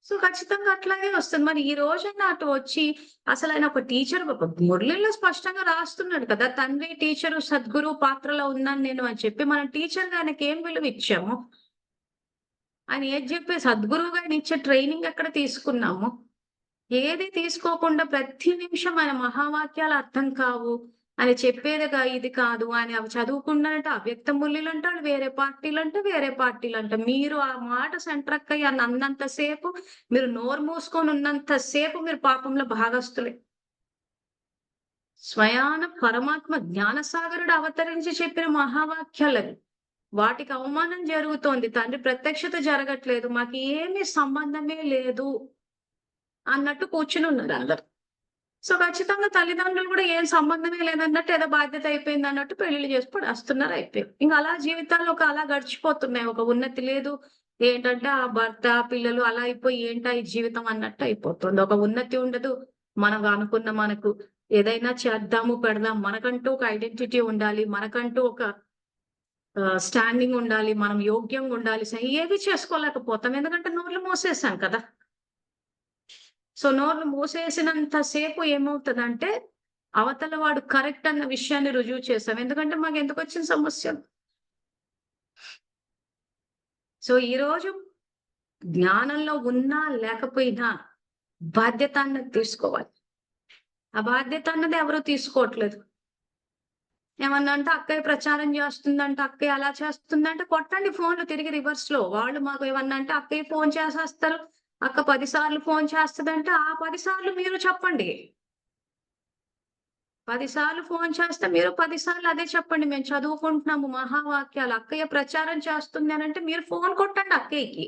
సో, ఖచ్చితంగా అట్లాగే వస్తుంది. మరి ఈ రోజన్నా అటు వచ్చి అసలాయన ఒక టీచర్ మురళిలో స్పష్టంగా రాస్తున్నాడు కదా! తండ్రి, టీచరు, సద్గురువు పాత్రలో ఉన్నాను నేను అని చెప్పి, మనం టీచర్‌గా ఆయనకేం విలువ ఇచ్చాము? ఆయన ఏది చెప్పి సద్గురువుగా ఆయన ఇచ్చే ట్రైనింగ్ ఎక్కడ తీసుకున్నాము? ఏది తీసుకోకుండా ప్రతి నిమిషం ఆయన మహావాక్యాలు అర్థం కావు. ఆయన చెప్పేదిగా ఇది కాదు. ఆయన అవి చదువుకున్నారంటే అవ్యక్త ముల్లులంట, ఆళ్ళు వేరే పార్టీలంట. మీరు ఆ మాట సెంట్రక్కయ్య అని అన్నంత సేపు, మీరు నోరు మూసుకొని ఉన్నంత సేపు మీరు పాపంలో భాగస్తులే. స్వయాన పరమాత్మ జ్ఞానసాగరుడు అవతరించి చెప్పిన మహావాక్యాలవి. వాటికి అవమానం జరుగుతోంది. తండ్రి ప్రత్యక్షత జరగట్లేదు. మాకు ఏమి సంబంధమే లేదు అన్నట్టు కూర్చునున్నారు అందరూ. సో, ఖచ్చితంగా తల్లిదండ్రులు కూడా ఏం సంబంధమే లేదన్నట్టు ఏదో బాధ్యత అయిపోయిందన్నట్టు పెళ్లిళ్లు చేసి పడేస్తున్నారు అయిపోయింది. ఇంక అలా జీవితాలు అలా గడిచిపోతున్నాయి. ఒక ఉన్నతి లేదు. ఏంటంటే ఆ భర్త, పిల్లలు అలా అయిపోయి ఏంటా ఈ జీవితం అన్నట్టు అయిపోతుంది. ఒక ఉన్నతి ఉండదు. మనం అనుకున్న మనకు ఏదైనా చేద్దాము, పెడదాం. మనకంటూ ఒక ఐడెంటిటీ ఉండాలి. మనకంటూ ఒక స్టాండింగ్ ఉండాలి. మనం యోగ్యంగా ఉండాలి. ఏవి చేసుకోలేకపోతాం. ఎందుకంటే నోర్లు మూసేసాం కదా! సో, నోర్లు మూసేసినంత సేపు ఏమవుతదంటే, అవతల వాడు కరెక్ట్ అన్న విషయాన్ని రుజువు చేసాం. ఎందుకంటే మాకెందుకొచ్చిన సమస్యలు. సో, ఈరోజు జ్ఞానంలో ఉన్నా, లేకపోయినా బాధ్యత అన్నది తీసుకోవాలి. ఆ బాధ్యత అన్నది ఎవరు తీసుకోవట్లేదు. ఏమన్నా అంటే అక్కయ్య ప్రచారం చేస్తుందంట, అక్కయ్య అలా చేస్తుందంటే కొట్టండి ఫోన్‌లు తిరిగి రివర్స్‌లో. వాళ్ళు మాకు ఏమన్నా అంటే అక్కయ్య ఫోన్ చేసేస్తారు. అక్క 10 సార్లు ఫోన్ చేస్తదంటే, ఆ 10 సార్లు మీరు చెప్పండి. 10 సార్లు ఫోన్ చేస్తే మీరు 10 సార్లు అదే చెప్పండి. మేము చదువుకుంటున్నాము మహావాక్యాలు. అక్కయ్య ప్రచారం చేస్తుంది అనంటే మీరు ఫోన్ కొట్టండి అక్కయ్యకి.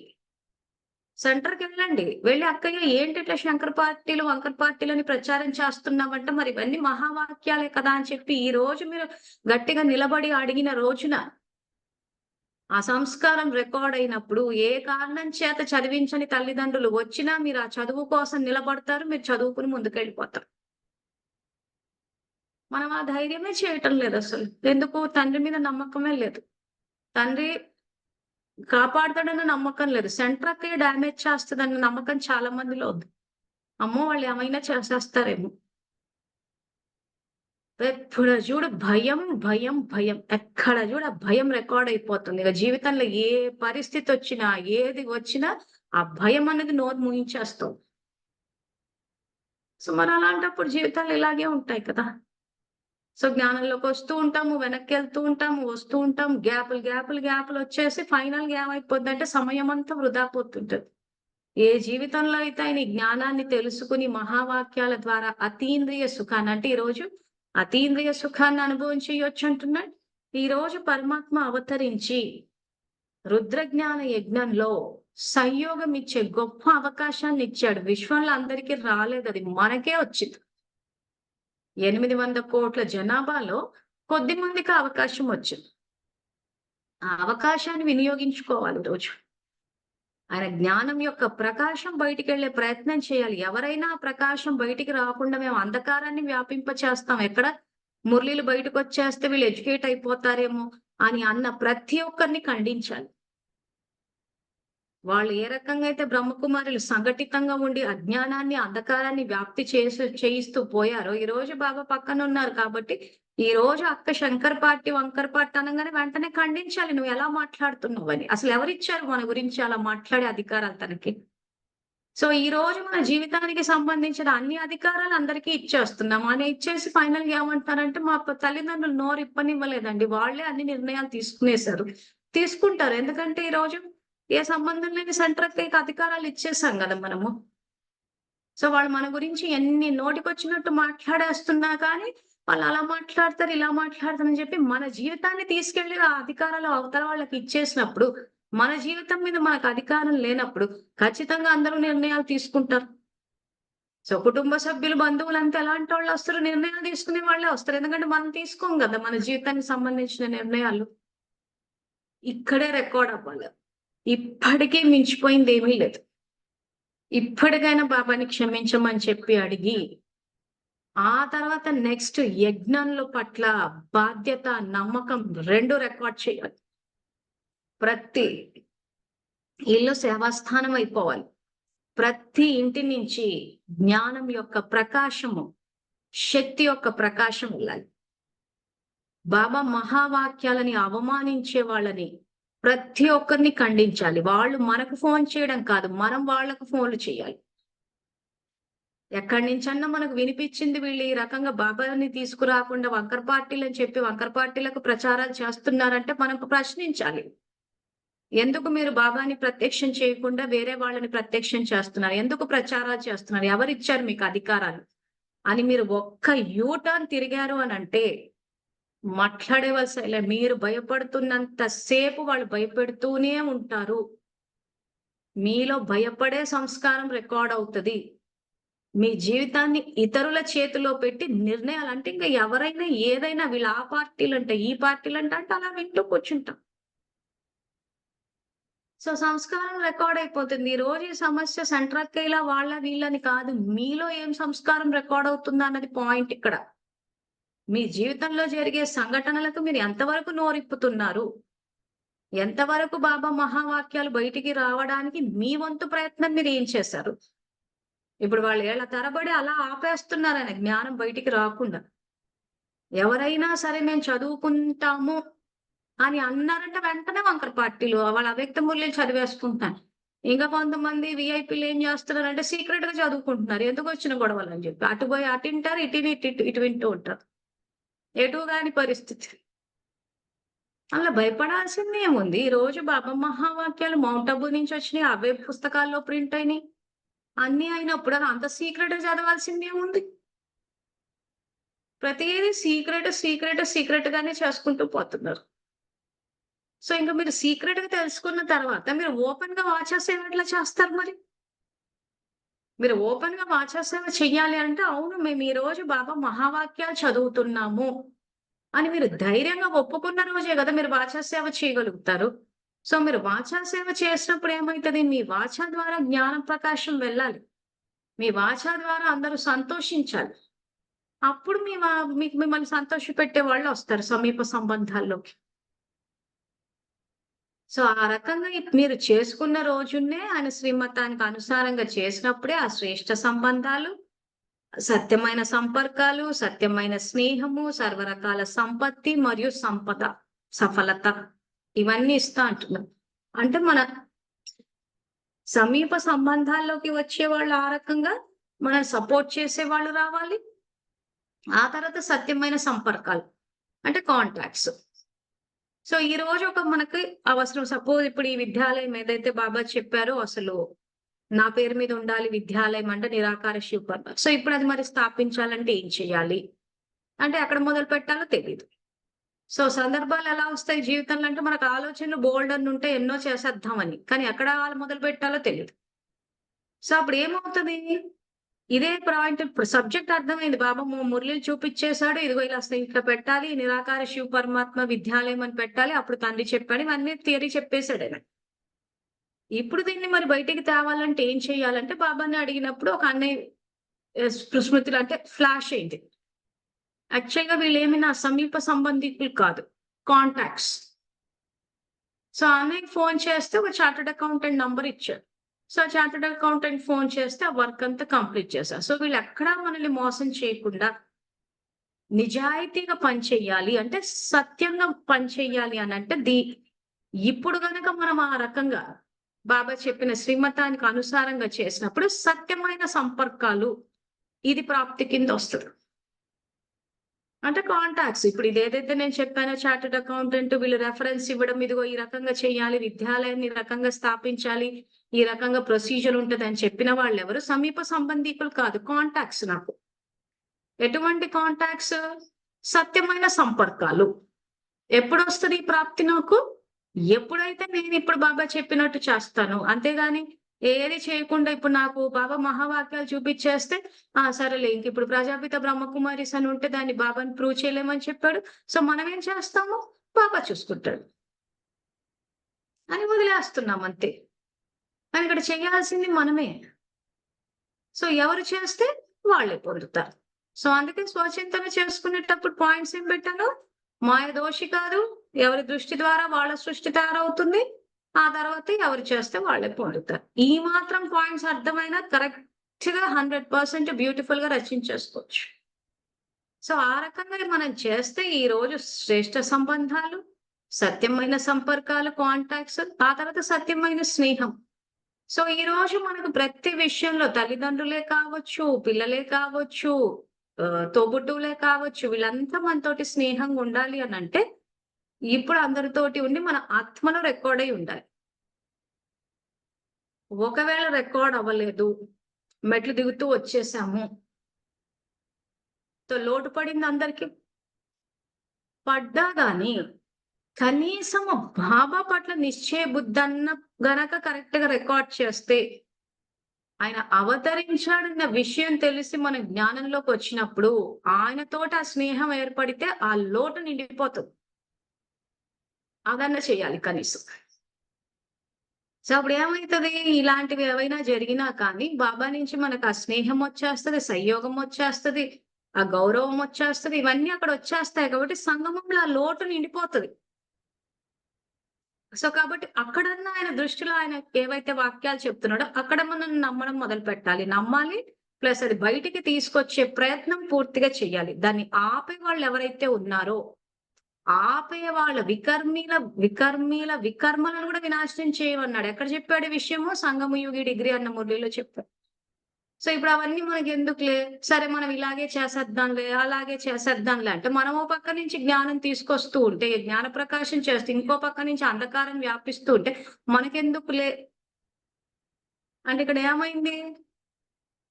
సెంటర్‌కి వెళ్ళండి. వెళ్ళి అక్కయ్య ఏంటి ఇట్లా శంకర పార్టీలు, వంకర పార్టీలని ప్రచారం చేస్తున్నావంటే మరి ఇవన్నీ మహావాక్యాలే కదా! అని చెప్పి ఈ రోజు మీరు గట్టిగా నిలబడి అడిగిన రోజున ఆ సంస్కారం రికార్డ్ అయినప్పుడు ఏ కారణం చేత చదివించని తల్లిదండ్రులు వచ్చినా మీరు ఆ చదువు కోసం నిలబడతారు. మీరు చదువుకొని ముందుకెళ్ళిపోతారు. మనం ఆ ధైర్యమే చేయటం లేదసలు. ఎందుకు? తండ్రి మీద నమ్మకమే లేదు. తండ్రి కాపాడతాడన్న నమ్మకం లేదు. సెంటర్ అక్కయ్య డ్యామేజ్ చేస్తదన్న నమ్మకం చాలా మందిలో ఉంది. అమ్మో! వాళ్ళు ఏమైనా చేసేస్తారేమో. ఎప్పుడు చూడు భయం, భయం, భయం. ఎక్కడ చూడు ఆ భయం రికార్డ్ అయిపోతుంది. ఇక జీవితంలో ఏ పరిస్థితొచ్చినా, ఏది వచ్చినా ఆ భయం అనేది నోరు మూయించేస్తాం. సో, మరి అలాంటప్పుడు జీవితాలు ఇలాగే ఉంటాయి కదా! సో, జ్ఞానంలోకి వస్తూ ఉంటాము, వెనక్కెళ్తూ ఉంటాము, వస్తూ ఉంటాం. గ్యాపులొచ్చేసి ఫైనల్‌గా ఏమైపోద్దంటే సమయమంతా వృధా పోతుంటది. ఏ జీవితంలో అయితే ఆయన ఈ జ్ఞానాన్ని తెలుసుకుని మహావాక్యాల ద్వారా అతీంద్రియ సుఖాన్ని అంటే ఈరోజు అతీంద్రియ సుఖాన్ని అనుభవించేయొచ్చంటున్నాడు. ఈరోజు పరమాత్మ అవతరించి రుద్రజ్ఞాన యజ్ఞంలో సంయోగం ఇచ్చే గొప్ప అవకాశాన్ని ఇచ్చాడు. విశ్వంలో అందరికీ రాలేదది. మనకే వచ్చింది. 800 కోట్ల జనాభాలో కొద్ది మందికి ఆ అవకాశం వచ్చింది. ఆ అవకాశాన్ని వినియోగించుకోవాలి ఈరోజు. ఆయన జ్ఞానం యొక్క ప్రకాశం బయటికెళ్ళే ప్రయత్నం చేయాలి. ఎవరైనా ఆ ప్రకాశం బయటికి రాకుండా మేము అంధకారాన్ని వ్యాపింపచేస్తాం. ఎక్కడ? మురళీలు బయటకొచ్చేస్తే వీళ్ళు ఎడ్యుకేట్ అయిపోతారేమో అని అన్న ప్రతి ఒక్కరిని ఖండించాలి. వాళ్ళు ఏ రకంగా అయితే బ్రహ్మకుమారులు సంఘటితంగా ఉండి అజ్ఞానాన్ని, అంధకారాన్ని వ్యాప్తి చేయిస్తూ పోయారో, ఈరోజు బాబా పక్కనున్నారు కాబట్టి, ఈరోజు అక్క శంకర్ పార్టీ, వంకర్ పార్టీ అనంగానే వెంటనే ఖండించాలి. నువ్వు ఎలా మాట్లాడుతున్నావని. అసలు ఎవరిచ్చారు మన గురించి అలా మాట్లాడే అధికారాలు తనకి? సో, ఈరోజు మన జీవితానికి సంబంధించిన అన్ని అధికారాలు అందరికీ ఇచ్చేస్తున్నాం. అని ఇచ్చేసి ఫైనల్‌గా ఏమంటున్నారంటే, మా తల్లిదండ్రులు నోరు ఇప్పనివ్వలేదండి. వాళ్ళే అన్ని నిర్ణయాలు తీసుకునేసారు. తీసుకుంటారు. ఎందుకంటే ఈరోజు ఏ సంబంధం లేని సెంట్రల్‌కి అధికారాలు ఇచ్చేసాం గదా మనము. సో, వాళ్ళు మన గురించి ఎన్ని నోటికొచ్చినట్టు మాట్లాడేస్తున్నా కానీ, వాళ్ళు అలా మాట్లాడతారు, ఇలా మాట్లాడతారని చెప్పి మన జీవితాన్ని తీసుకెళ్ళి ఆ అధికారాలు అవతల వాళ్ళకి ఇచ్చేసినప్పుడు, మన జీవితం మీద మనకు అధికారం లేనప్పుడు, ఖచ్చితంగా అందరూ నిర్ణయాలు తీసుకుంటారు. సో, కుటుంబ సభ్యులు, బంధువులంతా ఎలాంటోళ్ళొస్తారు? నిర్ణయాలు తీసుకునే వాళ్ళే వస్తారు. ఎందుకంటే మనం తీసుకోం గదా! మన జీవితానికి సంబంధించిన నిర్ణయాలు. ఇక్కడే రికార్డ్ అవ్వాలి. ఇప్పటికీ మించిపోయిందేమీ లేదు. ఇప్పటికైనా బాబాని క్షమించమని చెప్పి అడిగి, ఆ తర్వాత నెక్స్ట్ యజ్ఞంలో పట్ల బాధ్యత, నమ్మకం 2 రికార్డ్ చేయాలి. ప్రతి ఇల్లు సేవాస్థానం అయిపోవాలి. ప్రతి ఇంటి నుంచి జ్ఞానం యొక్క ప్రకాశము, శక్తి యొక్క ప్రకాశం వెళ్ళాలి. బాబా మహావాక్యాలని అవమానించే వాళ్ళని ప్రతి ఒక్కరిని ఖండించాలి. వాళ్ళు మనకు ఫోను చేయడం కాదు. మనం వాళ్ళకు ఫోన్‌లు చేయాలి. ఎక్కడి నుంచన్నా మనకు వినిపిచ్చింది వీళ్ళు ఈ రకంగా బాబాని తీసుకురాకుండా వంకర పార్టీలని చెప్పి వంకర పార్టీలకు ప్రచారాలు చేస్తున్నారంటే మనం ప్రశ్నించాలి. ఎందుకు మీరు బాబాని ప్రత్యక్షం చేయకుండా వేరే వాళ్ళని ప్రత్యక్షం చేస్తున్నారు? ఎందుకు ప్రచారాలు చేస్తున్నారు? ఎవరిచ్చారు మీకు అధికారాలు? అని మీరు ఒక్క యూ టర్న్ తిరిగారు అనంటే మాట్లాడేవలసలే మీరు భయపడుతున్నంత సేపు వాళ్ళు భయపెడుతూనే ఉంటారు. మీలో భయపడే సంస్కారం రికార్డ్ అవుతది. మీ జీవితాన్ని ఇతరుల చేతిలో పెట్టి నిర్ణయాలంటే ఇంక ఎవరైనా ఏదైనా వీళ్ళు ఆ పార్టీలంట, ఈ పార్టీలంట అంటే అలా వింటూ కూర్చుంటాం. సో, సంస్కారం రికార్డ్ అయిపోతుంది. ఈరోజు ఈ సమస్య సెంట్రక్కయ్యలా వాళ్ళ వీళ్ళని కాదు. మీలో ఏం సంస్కారం రికార్డ్ అవుతుందా అన్నది పాయింట్ ఇక్కడ. మీ జీవితంలో జరిగే సంఘటనలకు మీరు ఎంతవరకు నోరిప్పుతున్నారు? ఎంతవరకు బాబా మహావాక్యాలు బయటికి రావడానికి మీ వంతు ప్రయత్నం మీరేం చేశారు? ఇప్పుడు వాళ్ళు ఏళ్ల తరబడి అలా ఆపేస్తున్నారని జ్ఞానం బయటికి రాకుండా. ఎవరైనా సరే మేము చదువుకుంటాము అని అన్నారంటే వెంటనే వంకర పార్టీలు వాళ్ళ అవ్యక్త మురళిలు చదివేసుకుంటాను. ఇంకా కొంతమంది వీఐపీలు ఏం చేస్తున్నారంటే సీక్రెట్‌గా చదువుకుంటున్నారు. ఎందుకొచ్చిన గొడవలని చెప్పి. అటు పోయి అటు వింటారు, ఇటు వింటూ ఉంటారు. ఎటు గాని పరిస్థితి. అలా భయపడాల్సిందేముంది? ఈరోజు బాబా మహావాక్యాలు మౌంట్ అబూ నుంచి వచ్చినాయి. అవే పుస్తకాల్లో ప్రింట్ అయినాయి. అన్నీ అయినప్పుడు అది అంత సీక్రెట్‌గా చదవాల్సిందేముంది? ప్రతీదీ సీక్రెట్‌గానే చేసుకుంటూ పోతున్నారు. సో ఇంకా మీరు సీక్రెట్ గా తెలుసుకున్న తర్వాత మీరు ఓపెన్ గా వాచా సేవ ఎట్లా చేస్తారు మరి? మీరు ఓపెన్ గా వాచా సేవ చెయ్యాలి అంటే, అవును మేము ఈ రోజు బాబా మహావాక్యాలు చదువుతున్నాము అని మీరు ధైర్యంగా ఒప్పుకున్న రోజే కదా మీరు వాచా సేవ చేయగలుగుతారు. సో మీరు వాచా సేవ చేసినప్పుడు ఏమైతది? మీ వాచ ద్వారా జ్ఞాన ప్రకాశం వెళ్ళాలి. మీ వాచ ద్వారా అందరూ సంతోషించాలి. అప్పుడు మీకు మిమ్మల్ని సంతోషపెట్టే వాళ్ళొస్తారు సమీప సంబంధాల్లోకి. సో ఆ రకంగా మీరు చేసుకున్న రోజున్నే ఆయన శ్రీమతానికి అనుసారంగా చేసినప్పుడే ఆ శ్రేష్ఠ సంబంధాలు, సత్యమైన సంపర్కాలు, సత్యమైన స్నేహము, సర్వరకాల సంపత్తి మరియు సంపద, సఫలత ఇవన్నీ ఇస్తా అంటున్నారు. అంటే మన సమీప సంబంధాల్లోకి వచ్చేవాళ్ళు ఆ రకంగా మనల్ని సపోర్ట్ చేసేవాళ్ళు రావాలి. ఆ తర్వాత సత్యమైన సంపర్కాలు అంటే కాంటాక్ట్స్. సో ఈరోజు ఒక మనకి అవసరం. సపోజ్ ఇప్పుడు ఈ విద్యాలయం ఏదైతే బాబా చెప్పారో అసలు నా పేరు మీద ఉండాలి విద్యాలయం అంటే నిరాకార శివపర్వ. సో ఇప్పుడు అది మరి స్థాపించాలంటే ఏం చేయాలి? అంటే ఎక్కడ మొదలు పెట్టాలో తెలీదు. సో సందర్భాలు ఎలా వస్తాయి జీవితంలో అంటే మనకు ఆలోచనలు బోలెడన్ని ఉంటే ఎన్నో చేసేద్దామని. కానీ ఎక్కడ మొదలు పెట్టాలో తెలీదు. సో అప్పుడు ఏమవుతది? ఇదే పాయింట్ ఇప్పుడు సబ్జెక్ట్ అర్థమైంది. బాబా మురళిని చూపిచ్చేసాడు. ఇదిగో ఇలా ఇట్లా పెట్టాలి. నిరాకార శివ పరమాత్మ విద్యాలయం అని పెట్టాలి. అప్పుడు తండ్రి చెప్పాడు. ఇవన్నీ థియరీ చెప్పేసాడాయన. ఇప్పుడు దీన్ని మరి బయటికి తేవాలంటే ఏం చేయాలంటే బాబాని అడిగినప్పుడు ఒక అన్నయ్య స్మృతులు అంటే ఫ్లాష్ అయింది. యాక్చువల్‌గా వీళ్ళేమి నా సమీప సంబంధికులు కాదు. కాంటాక్ట్స్. సో అన్నయ్యకి ఫోన్ చేస్తే ఒక చార్టర్డ్ అకౌంటెంట్ నంబర్ ఇచ్చాడు. సో చార్టర్డ్ అకౌంటెంట్ ఫోన్ చేస్తే ఆ వర్క్ అంతా కంప్లీట్ చేశారు. సో వీళ్ళెక్కడా మనల్ని మోసం చేయకుండా నిజాయితీగా పనిచెయ్యాలి అంటే సత్యంగా పనిచెయ్యాలి అనంటే ఇప్పుడు గనక మనం ఆ రకంగా బాబా చెప్పిన శ్రీమతానికి అనుసారంగా చేసినప్పుడు సత్యమైన సంపర్కాలు ఇది ప్రాప్తి కింద వస్తది. అంటే కాంటాక్ట్స్. ఇప్పుడు ఇదేదైతే నేను చెప్పానో చార్టర్డ్ అకౌంటెంట్ వీళ్ళు రెఫరెన్స్ ఇవ్వడం, ఇదిగో ఈ రకంగా చేయాలి, విద్యాలయాన్ని ఈ రకంగా స్థాపించాలి, ఈ రకంగా ప్రొసీజర్ ఉంటదని చెప్పిన వాళ్ళెవరు సమీప సంబంధీకులు కాదు. కాంటాక్ట్స్ నాకు. ఎటువంటి కాంటాక్ట్స్? సత్యమైన సంపర్కాలు. ఎప్పుడొస్తది ఈ ప్రాప్తి నాకు? ఎప్పుడైతే నేనిప్పుడు బాబా చెప్పినట్టు చేస్తానో. అంతేగాని ఏది చేయకుండా ఇప్పుడు నాకు బాబా మహావాక్యాలు చూపిచ్చేస్తే, సరేలే ఇంకిప్పుడు ప్రజాపిత బ్రహ్మకుమారీస్ అని ఉంటే దాన్ని బాబాని ప్రూవ్ చేయలేమని చెప్పాడు. సో మనమేం చేస్తాము? బాబా చూసుకుంటాడు అని వదిలేస్తున్నాం అంతే. కానీ ఇక్కడ చేయాల్సింది మనమే. సో ఎవరు చేస్తే వాళ్ళే పొందుతారు. సో అందుకే స్వచింతన చేసుకునేటప్పుడు పాయింట్స్ ఏం పెట్టాను? మాయ దోషి కాదు. ఎవరి దృష్టి ద్వారా వాళ్ళ సృష్టి తయారవుతుంది. ఆ తర్వాత ఎవరు చేస్తే వాళ్ళే పొందుతారు. ఈ మాత్రం పాయింట్స్ అర్థమైనా కరెక్ట్ గా 100% బ్యూటిఫుల్ గా రచించేసుకోవచ్చు. సో ఆ రకంగా మనం చేస్తే ఈ రోజు శ్రేష్ఠ సంబంధాలు, సత్యమైన సంపర్కాలు, కాంటాక్ట్స్, ఆ తర్వాత సత్యమైన స్నేహం. సో ఈ రోజు మనకు ప్రతి విషయంలో తల్లిదండ్రులే కావచ్చు, పిల్లలే కావచ్చు, తోబుట్టువులే కావచ్చు, వీళ్ళంతా మనతోటి స్నేహంగా ఉండాలి అనంటే ఇప్పుడు అందరితోటి ఉండి మన ఆత్మలో రికార్డ్ అయి ఉండాలి. ఒకవేళ రికార్డ్ అవ్వలేదు, మెట్లు దిగుతూ వచ్చేసాము. లోటు పడింది అందరికి. పడ్డా గాని కనీసం బాబా పట్ల నిశ్చయ బుద్ధన్న గనక కరెక్ట్ గా రికార్డ్ చేస్తే ఆయన అవతరించాడన్న విషయం తెలిసి మన జ్ఞానంలోకి వచ్చినప్పుడు ఆయనతోటి ఆ స్నేహం ఏర్పడితే ఆ లోటు నిండిపోతుంది. అదన్నా చేయాలి కనీసం. సో అప్పుడు ఏమైతది? ఇలాంటివి ఏవైనా జరిగినా కానీ బాబా నుంచి మనకు ఆ స్నేహం వచ్చేస్తది, సంయోగం వచ్చేస్తది, ఆ గౌరవం వచ్చేస్తది. ఇవన్నీ అక్కడ వచ్చేస్తాయి కాబట్టి సంగమంలో ఆ లోటు నిండిపోతది. సో కాబట్టి అక్కడన్నా ఆయన దృష్టిలో ఆయన ఏవైతే వాక్యాలు చెప్తున్నాడో అక్కడ మనం నమ్మడం మొదలుపెట్టాలి. నమ్మాలి. ప్లస్ అది బయటికి తీసుకొచ్చే ప్రయత్నం పూర్తిగా చెయ్యాలి. దాన్ని ఆపే వాళ్ళు ఎవరైతే ఉన్నారో ఆపే వాళ్ళ వికర్మలను కూడా వినాశనం చేయమన్నాడు. ఎక్కడ చెప్పాడు ఈ విషయము? సంగమయుగి డిగ్రీ అన్న మురళిలో చెప్పాడు. సో ఇప్పుడు అవన్నీ మనకి ఎందుకులే, సరే మనం ఇలాగే చేసేద్దాంలే, అలాగే చేసేద్దాంలే అంటే మనం ఓ పక్క నుంచి జ్ఞానం తీసుకొస్తూ ఉంటే, జ్ఞాన ప్రకాశం చేస్తూ ఇంకో పక్క నుంచి అంధకారం వ్యాపిస్తూ ఉంటే మనకెందుకులే అంటే ఇక్కడ ఏమైంది?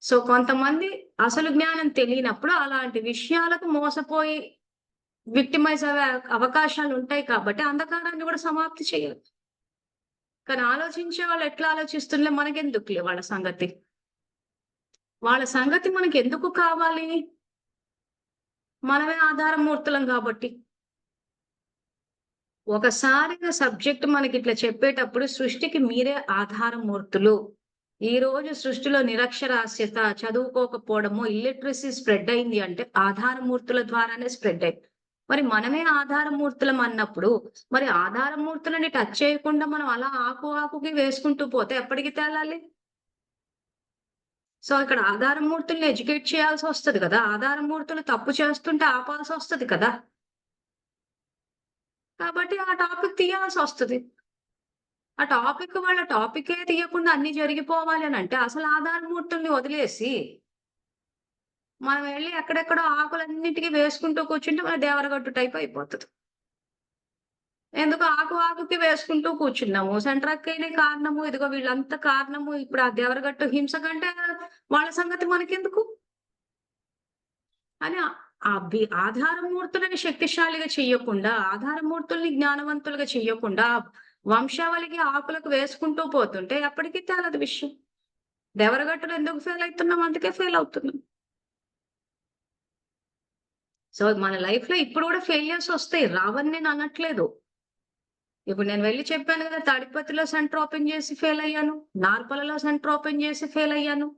సో కొంతమంది అసలు జ్ఞానం తెలియనప్పుడు అలాంటి విషయాలకు మోసపోయి విక్టిమైజ్ అయ్యే అవకాశాలు ఉంటాయి కాబట్టి అంధకారాన్ని కూడా సమాప్తి చేయాలి. కానీ ఆలోచించే వాళ్ళు ఎట్లా ఆలోచిస్తుండే మనకెందుకులే వాళ్ళ సంగతి. వాళ్ళ సంగతి మనకెందుకు కావాలి? మనమే ఆధారమూర్తులం కాబట్టి. ఒకసారి సబ్జెక్ట్ మనకిట్లా చెప్పేటప్పుడు సృష్టికి మీరే ఆధారమూర్తులు. ఈ రోజు సృష్టిలో నిరక్షరాస్యత, చదువుకోకపోవడము, ఇల్లిటరసీ స్ప్రెడ్ అయింది అంటే ఆధారమూర్తుల ద్వారానే స్ప్రెడ్ అయింది. మరి మనమే ఆధారమూర్తులం అన్నప్పుడు, మరి ఆధారమూర్తులని టచ్ చేయకుండా మనం అలా ఆకుకి వేసుకుంటూ పోతే ఎప్పటికి తేలాలి? సో, ఇక్కడ ఆధారమూర్తుల్ని ఎడ్యుకేట్ చేయాల్సొస్తది కదా! ఆధారమూర్తులు తప్పు చేస్తుంటే ఆపాల్సొస్తది కదా! కాబట్టి ఆ టాపిక్ తీయాల్సొస్తది. ఆ టాపిక్ వాళ్ళ టాపికే తీయకుండా అన్నీ జరిగిపోవాలి అనంటే అసలు ఆధారమూర్తుల్ని వదిలేసి, మనం వెళ్లి ఎక్కడెక్కడో ఆకులన్నిటికి వేసుకుంటూ కూర్చుంటే మన దేవరగట్టు టైప్ అయిపోతది. ఎందుకు ఆకుకి వేసుకుంటూ కూర్చున్నాము. సెంట్రక్కయ్యనే కారణము, ఇదిగో వీళ్ళంతా కారణము. ఇప్పుడు ఆ దేవరగట్టు హింస కంటే వాళ్ళ సంగతి మనకెందుకు? అని ఆధారమూర్తులని శక్తిశాలిగా చెయ్యకుండా, ఆధారమూర్తుల్ని జ్ఞానవంతులుగా చెయ్యకుండా, వంశావళికి ఆకులకు వేసుకుంటూ పోతుంటే ఎప్పటికి తేలదు విషయం. దేవరగట్టులో ఎందుకు ఫెయిల్ అయితున్నాం? అందుకే ఫెయిల్ అవుతున్నాం. సో, మన లైఫ్‌లో ఇప్పుడు కూడా ఫెయిల్యూర్స్ వస్తాయి. రావని నేను అనట్లేదు. ఇప్పుడు నేను వెళ్లి చెప్పాను కదా! తాడిపత్రిలో సెంటర్ ఓపెన్ చేసి ఫెయిల్ అయ్యాను. నార్పలలో సెంటర్ ఓపెన్ చేసి ఫెయిల్ అయ్యాను.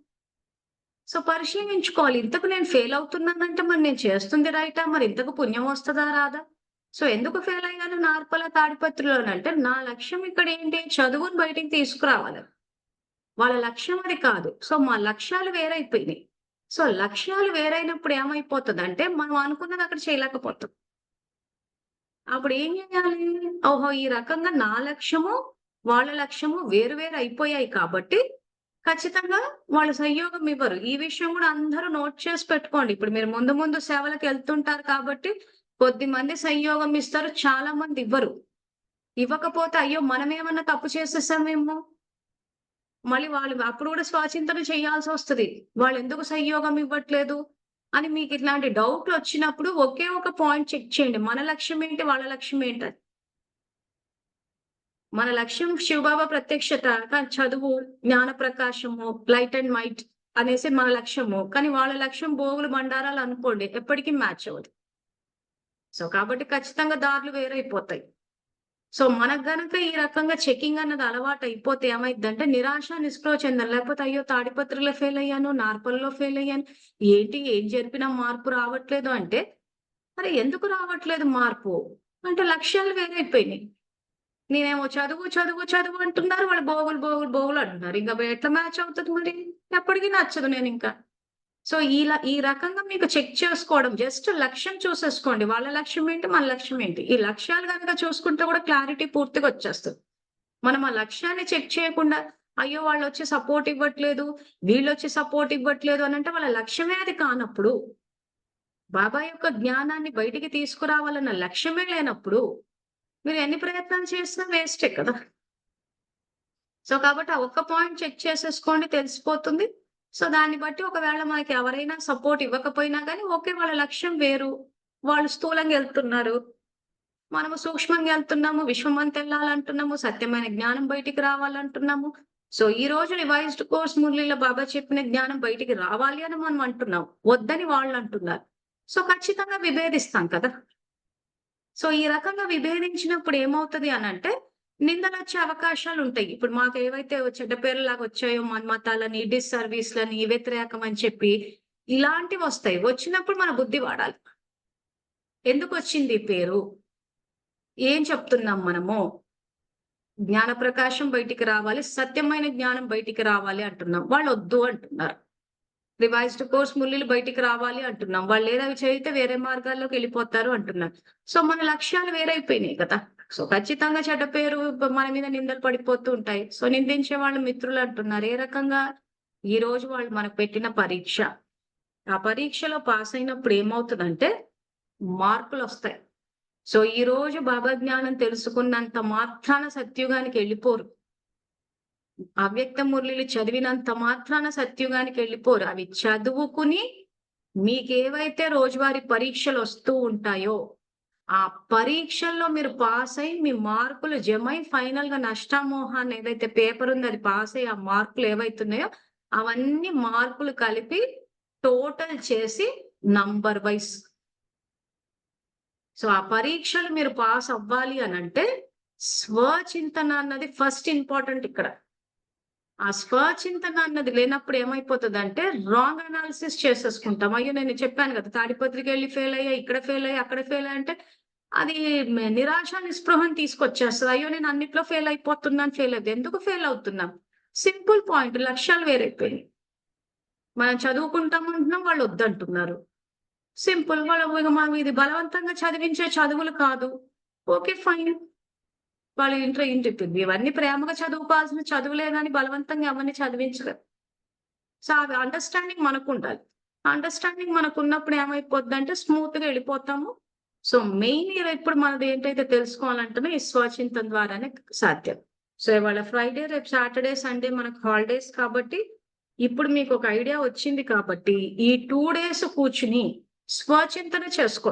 సో, పరిశీలించుకోవాలి. ఇంతకు నేను ఫెయిల్ అవుతున్నానంటే మరి నేను చేస్తుంది రైటా? మరి ఇంతకు పుణ్యం వస్తదా? రాదా? సో, ఎందుకు ఫెయిల్ అయ్యాను నార్పల, తాడిపత్రిలోనంటే నా లక్ష్యం ఇక్కడ ఏంటి? చదువుని బయటికి తీసుకురావాలి. వాళ్ళ లక్ష్యం అది కాదు. సో, మా లక్ష్యాలు వేరైపోయినాయి. సో, లక్ష్యాలు వేరైనప్పుడు ఏమైపోతదంటే మనం అనుకున్నది అక్కడ చేయలేకపోతాం. అప్పుడు ఏం చేయాలి? ఓహో! ఈ రకంగా నా లక్ష్యము, వాళ్ళ లక్ష్యము వేరు వేరు అయిపోయాయి కాబట్టి ఖచ్చితంగా వాళ్ళు సంయోగం ఇవ్వరు. ఈ విషయం గూడా అందరూ నోట్ చేసి పెట్టుకోండి. ఇప్పుడు మీరు ముందు ముందు సేవలకెళ్తుంటారు కాబట్టి కొద్దిమంది సంయోగం ఇస్తారు. చాలా మంది ఇవ్వరు. ఇవ్వకపోతే అయ్యో! మనమేమన్నా తప్పు చేసేసామేమో! మళ్ళీ వాళ్ళు అప్పుడు గూడా స్వచింతన చేయాల్సొస్తది. వాళ్ళెందుకు సంయోగం ఇవ్వట్లేదు అని మీకిట్లాంటి డౌట్‌లొచ్చినప్పుడు ఒకే ఒక పాయింట్ చెక్ చేయండి. మన లక్ష్యం ఏంటి? వాళ్ళ లక్ష్యం ఏంటని. మన లక్ష్యం శివబాబా ప్రత్యక్షత. కానీ చదువు, జ్ఞాన ప్రకాశము, లైట్ అండ్ మైట్ అనేసి మన లక్ష్యము. కానీ వాళ్ళ లక్ష్యం భోగులు బండారాలు అనుకోండి. ఎప్పటికి మ్యాచ్ అవ్వదు. సో, కాబట్టి ఖచ్చితంగా దారులు వేరైపోతాయి. సో, మనకు గనక ఈ రకంగా చెకింగ్ అన్నది అలవాటయిపోతే ఏమైద్దంటే నిరాశ, నిస్పృహ చెందాలి. లేకపోతే అయ్యో! తాడిపత్రిలో ఫెయిల్ అయ్యాను, నార్పల్లో ఫెయిల్ అయ్యాను. ఏంటి ఏం జరిపినా మార్పు రావట్లేదు అంటే, మరి ఎందుకు రావట్లేదు మార్పు? అంటే లక్ష్యాలు వేరైపోయినాయి. నేనేమో చదువు అంటున్నారు. వాళ్ళు బోగులు అంటున్నారు. ఇంక ఎట్లా మ్యాచ్ అవుతది మరి? ఎప్పటికి నచ్చదు నేనింకా. సో, ఈ రకంగా మీకు చెక్ చేసుకోవడం జస్ట్ లక్ష్యం చూసేసుకోండి. వాళ్ళ లక్ష్యం ఏంటి? మన లక్ష్యం ఏంటి? ఈ లక్ష్యాలు గనక చూసుకుంటే కూడా క్లారిటీ పూర్తిగా వచ్చేస్తది. మనం ఆ లక్ష్యాన్ని చెక్ చేయకుండా అయ్యో! వాళ్ళొచ్చి సపోర్ట్ ఇవ్వట్లేదు, వీళ్ళొచ్చి సపోర్ట్ ఇవ్వట్లేదు అనంటే వాళ్ళ లక్ష్యమే అది కానప్పుడు, బాబా యొక్క జ్ఞానాన్ని బయటికి తీసుకురావాలన్న లక్ష్యమే లేనప్పుడు మీరు ఎన్ని ప్రయత్నాలు చేసినా వేస్టే కదా! సో, కాబట్టి ఆ ఒక్క పాయింట్ చెక్ చేసేసుకోండి తెలిసిపోతుంది. సో, దాన్ని బట్టి ఒకవేళ మనకి ఎవరైనా సపోర్ట్ ఇవ్వకపోయినా గానీ, ఓకే. వాళ్ళ లక్ష్యం వేరు. వాళ్ళు స్థూలంగా ఎళ్తున్నారు. మనము సూక్ష్మంగా ఎళ్తున్నాము. విశ్వమంతెళ్ళాలంటున్నాము. సత్యమైన జ్ఞానం బయటికి రావాలంటున్నాము. సో, ఈరోజు రివైజ్డ్ కోర్స్ మురళిలో బాబా చెప్పిన జ్ఞానం బయటికి రావాలి అని మనం అంటున్నాం. వద్దని వాళ్ళంటున్నారు. సో, ఖచ్చితంగా విభేదిస్తాం కదా! సో, ఈ రకంగా విభేదించినప్పుడు ఏమవుతది అనంటే, నిందలొచ్చే అవకాశాలుంటాయి. ఇప్పుడు మాకేవైతే చెడ్డ పేర్లులాగా వచ్చాయో మన్మతాలని, డిస్సర్వీస్‌లని, వ్యతిరేకం అని చెప్పి ఇలాంటివొస్తాయి. వచ్చినప్పుడు మన బుద్ధి వాడాలి. ఎందుకొచ్చింది ఈ పేరు? ఏం చెప్తున్నాం మనము? జ్ఞాన ప్రకాశం బయటికి రావాలి. సత్యమైన జ్ఞానం బయటికి రావాలి అంటున్నాం. వాళ్ళొద్దు అంటున్నారు. రివైజ్డ్ కోర్స్ ముల్లులు బయటికి రావాలి అంటున్నాం. వాళ్ళేదవి చదివితే వేరే మార్గాల్లోకెళ్ళిపోతారు అంటున్నారు. సో, మన లక్ష్యాలు వేరైపోయినాయి కదా! సో, ఖచ్చితంగా చెడ్డ పేరు మన మీద నిందలు పడిపోతూ ఉంటాయి. సో, నిందించే వాళ్ళు మిత్రులు అంటున్నారు. ఏ రకంగా? ఈరోజు వాళ్ళు మనకు పెట్టిన పరీక్ష. ఆ పరీక్షలో పాస్ అయినప్పుడు ఏమవుతదంటే మార్కులొస్తాయి. సో, ఈరోజు బాబా జ్ఞానం తెలుసుకున్నంత మాత్రాన సత్యుగానికెళ్ళిపోరు. అవ్యక్త మురళిలు చదివినంత మాత్రాన సత్యుగానికెళ్ళిపోరు. అవి చదువుకుని మీకేవైతే రోజువారీ పరీక్షలొస్తూ ఉంటాయో, ఆ పరీక్షల్లో మీరు పాస్ అయ్యి మీ మార్కులు జమై ఫైనల్ గా నష్టామోహాన్ని ఏదైతే పేపర్ ఉందో అది పాస్ అయ్యి ఆ మార్కులు ఏవైతున్నాయో అవన్నీ మార్కులు కలిపి టోటల్ చేసి నంబర్ వైస్. సో ఆ పరీక్షలు మీరు పాస్ అవ్వాలి అని అంటే స్వచింతన అన్నది ఫస్ట్ ఇంపార్టెంట్ ఇక్కడ. ఆ స్వచింతన అన్నది లేనప్పుడు ఏమైపోతుంది అంటే రాంగ్ అనాలిసిస్ చేసేసుకుంటాం. అయ్యో నేను చెప్పాను కదా తాడిపత్రికి వెళ్ళి ఫెయిల్ అయ్యా, ఇక్కడ ఫెయిల్ అయ్యా, అక్కడ ఫెయిల్ అయ్యా అంటే అది నిరాశ నిస్పృహను తీసుకొచ్చేస్తుంది. అయ్యో నేను అన్నిట్లో ఫెయిల్ అయిపోతున్నాను, ఫెయిల్ అవుతుంది. ఎందుకు ఫెయిల్ అవుతున్నాం? సింపుల్ పాయింట్, లక్ష్యాలు వేరైపోయినాయి. మనం చదువుకుంటాం అంటున్నాం, వాళ్ళు వద్దంటున్నారు. సింపుల్. వాళ్ళు మనం ఇది బలవంతంగా చదివించే చదువులు కాదు. Okay fine. వాళ్ళు ఇవన్నీ ప్రేమగా చదువుకోవాల్సిన చదువులే గాని బలవంతంగా ఎవరిని చదివించలేరు. సో ఆ అండర్‌స్టాండింగ్ మనకుండాలి. అండర్‌స్టాండింగ్ మనకున్నప్పుడు ఏమైపోద్దంటే స్మూత్‌గా వెళ్ళిపోతాము. సో మెయిన్ ఇప్పుడు మనది ఏంటైతే తెలుసుకోవాలంటేనే ఈ స్వచింతన ద్వారానే సాధ్యం. సో ఇవాళ ఫ్రైడే, రేపు సాటర్డే, సండే మనకు హాలిడేస్ కాబట్టి ఇప్పుడు మీకు ఒక ఐడియా వచ్చింది కాబట్టి ఈ 2 డేస్ కూర్చుని స్వచింతన చేసుకో.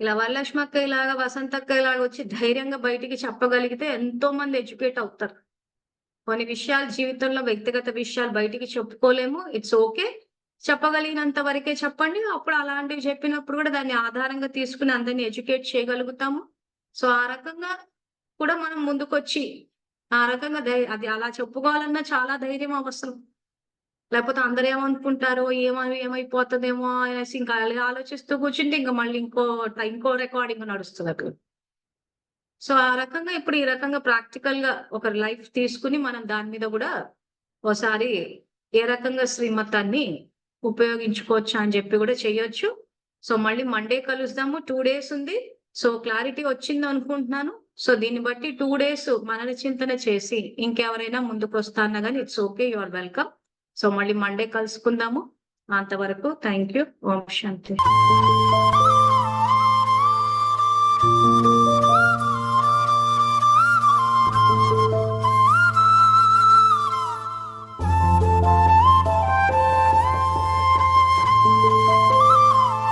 ఇలా వరలక్ష్మి అక్క ఇలాగా, వసంత అక్క ఇలాగా వచ్చి ధైర్యంగా బయటికి చెప్పగలిగితే ఎంతో మంది ఎడ్యుకేట్ అవుతారు. కొన్ని విషయాలు జీవితంలో వ్యక్తిగత విషయాలు బయటికి చెప్పుకోలేము. It's okay. చెప్పగలిగినంత వరకే చెప్పండి. అప్పుడు అలాంటివి చెప్పినప్పుడు కూడా దాన్ని ఆధారంగా తీసుకుని అందరిని ఎడ్యుకేట్ చేయగలుగుతాము. సో ఆ రకంగా కూడా మనం ముందుకొచ్చి ఆ రకంగా అది అలా చెప్పుకోవాలన్నా చాలా ధైర్యం అవసరం. లేకపోతే అందరూ ఏమనుకుంటారో, ఏమైపోతదేమో అనేసి ఇంకా అలాగే ఆలోచిస్తూ కూర్చుంటే ఇంక మళ్ళీ ఇంకో రికార్డింగ్ నడుస్తది అక్కడ. సో ఆ రకంగా ఇప్పుడు ఈ రకంగా ప్రాక్టికల్‌గా ఒక లైఫ్ తీసుకొని మనం దాని మీద గూడా ఓసారి ఏ రకంగా శ్రీమతాన్ని ఉపయోగించుకోవచ్చా అని చెప్పి గూడా చెయ్యొచ్చు. సో మళ్ళీ మండే కలుద్దాము. 2 డేస్ ఉంది. So clarity వచ్చిందనుకుంటున్నాను. సో దీన్ని బట్టి 2 డేస్ మనన చింతన చేసి ఇంకెవరైనా ముందుకొస్తా అన్నా గాని it's okay. You are welcome. So మళ్ళీ మండే కలుసుకుందాము. అంతవరకు థాంక్ యూ. Om Shanti.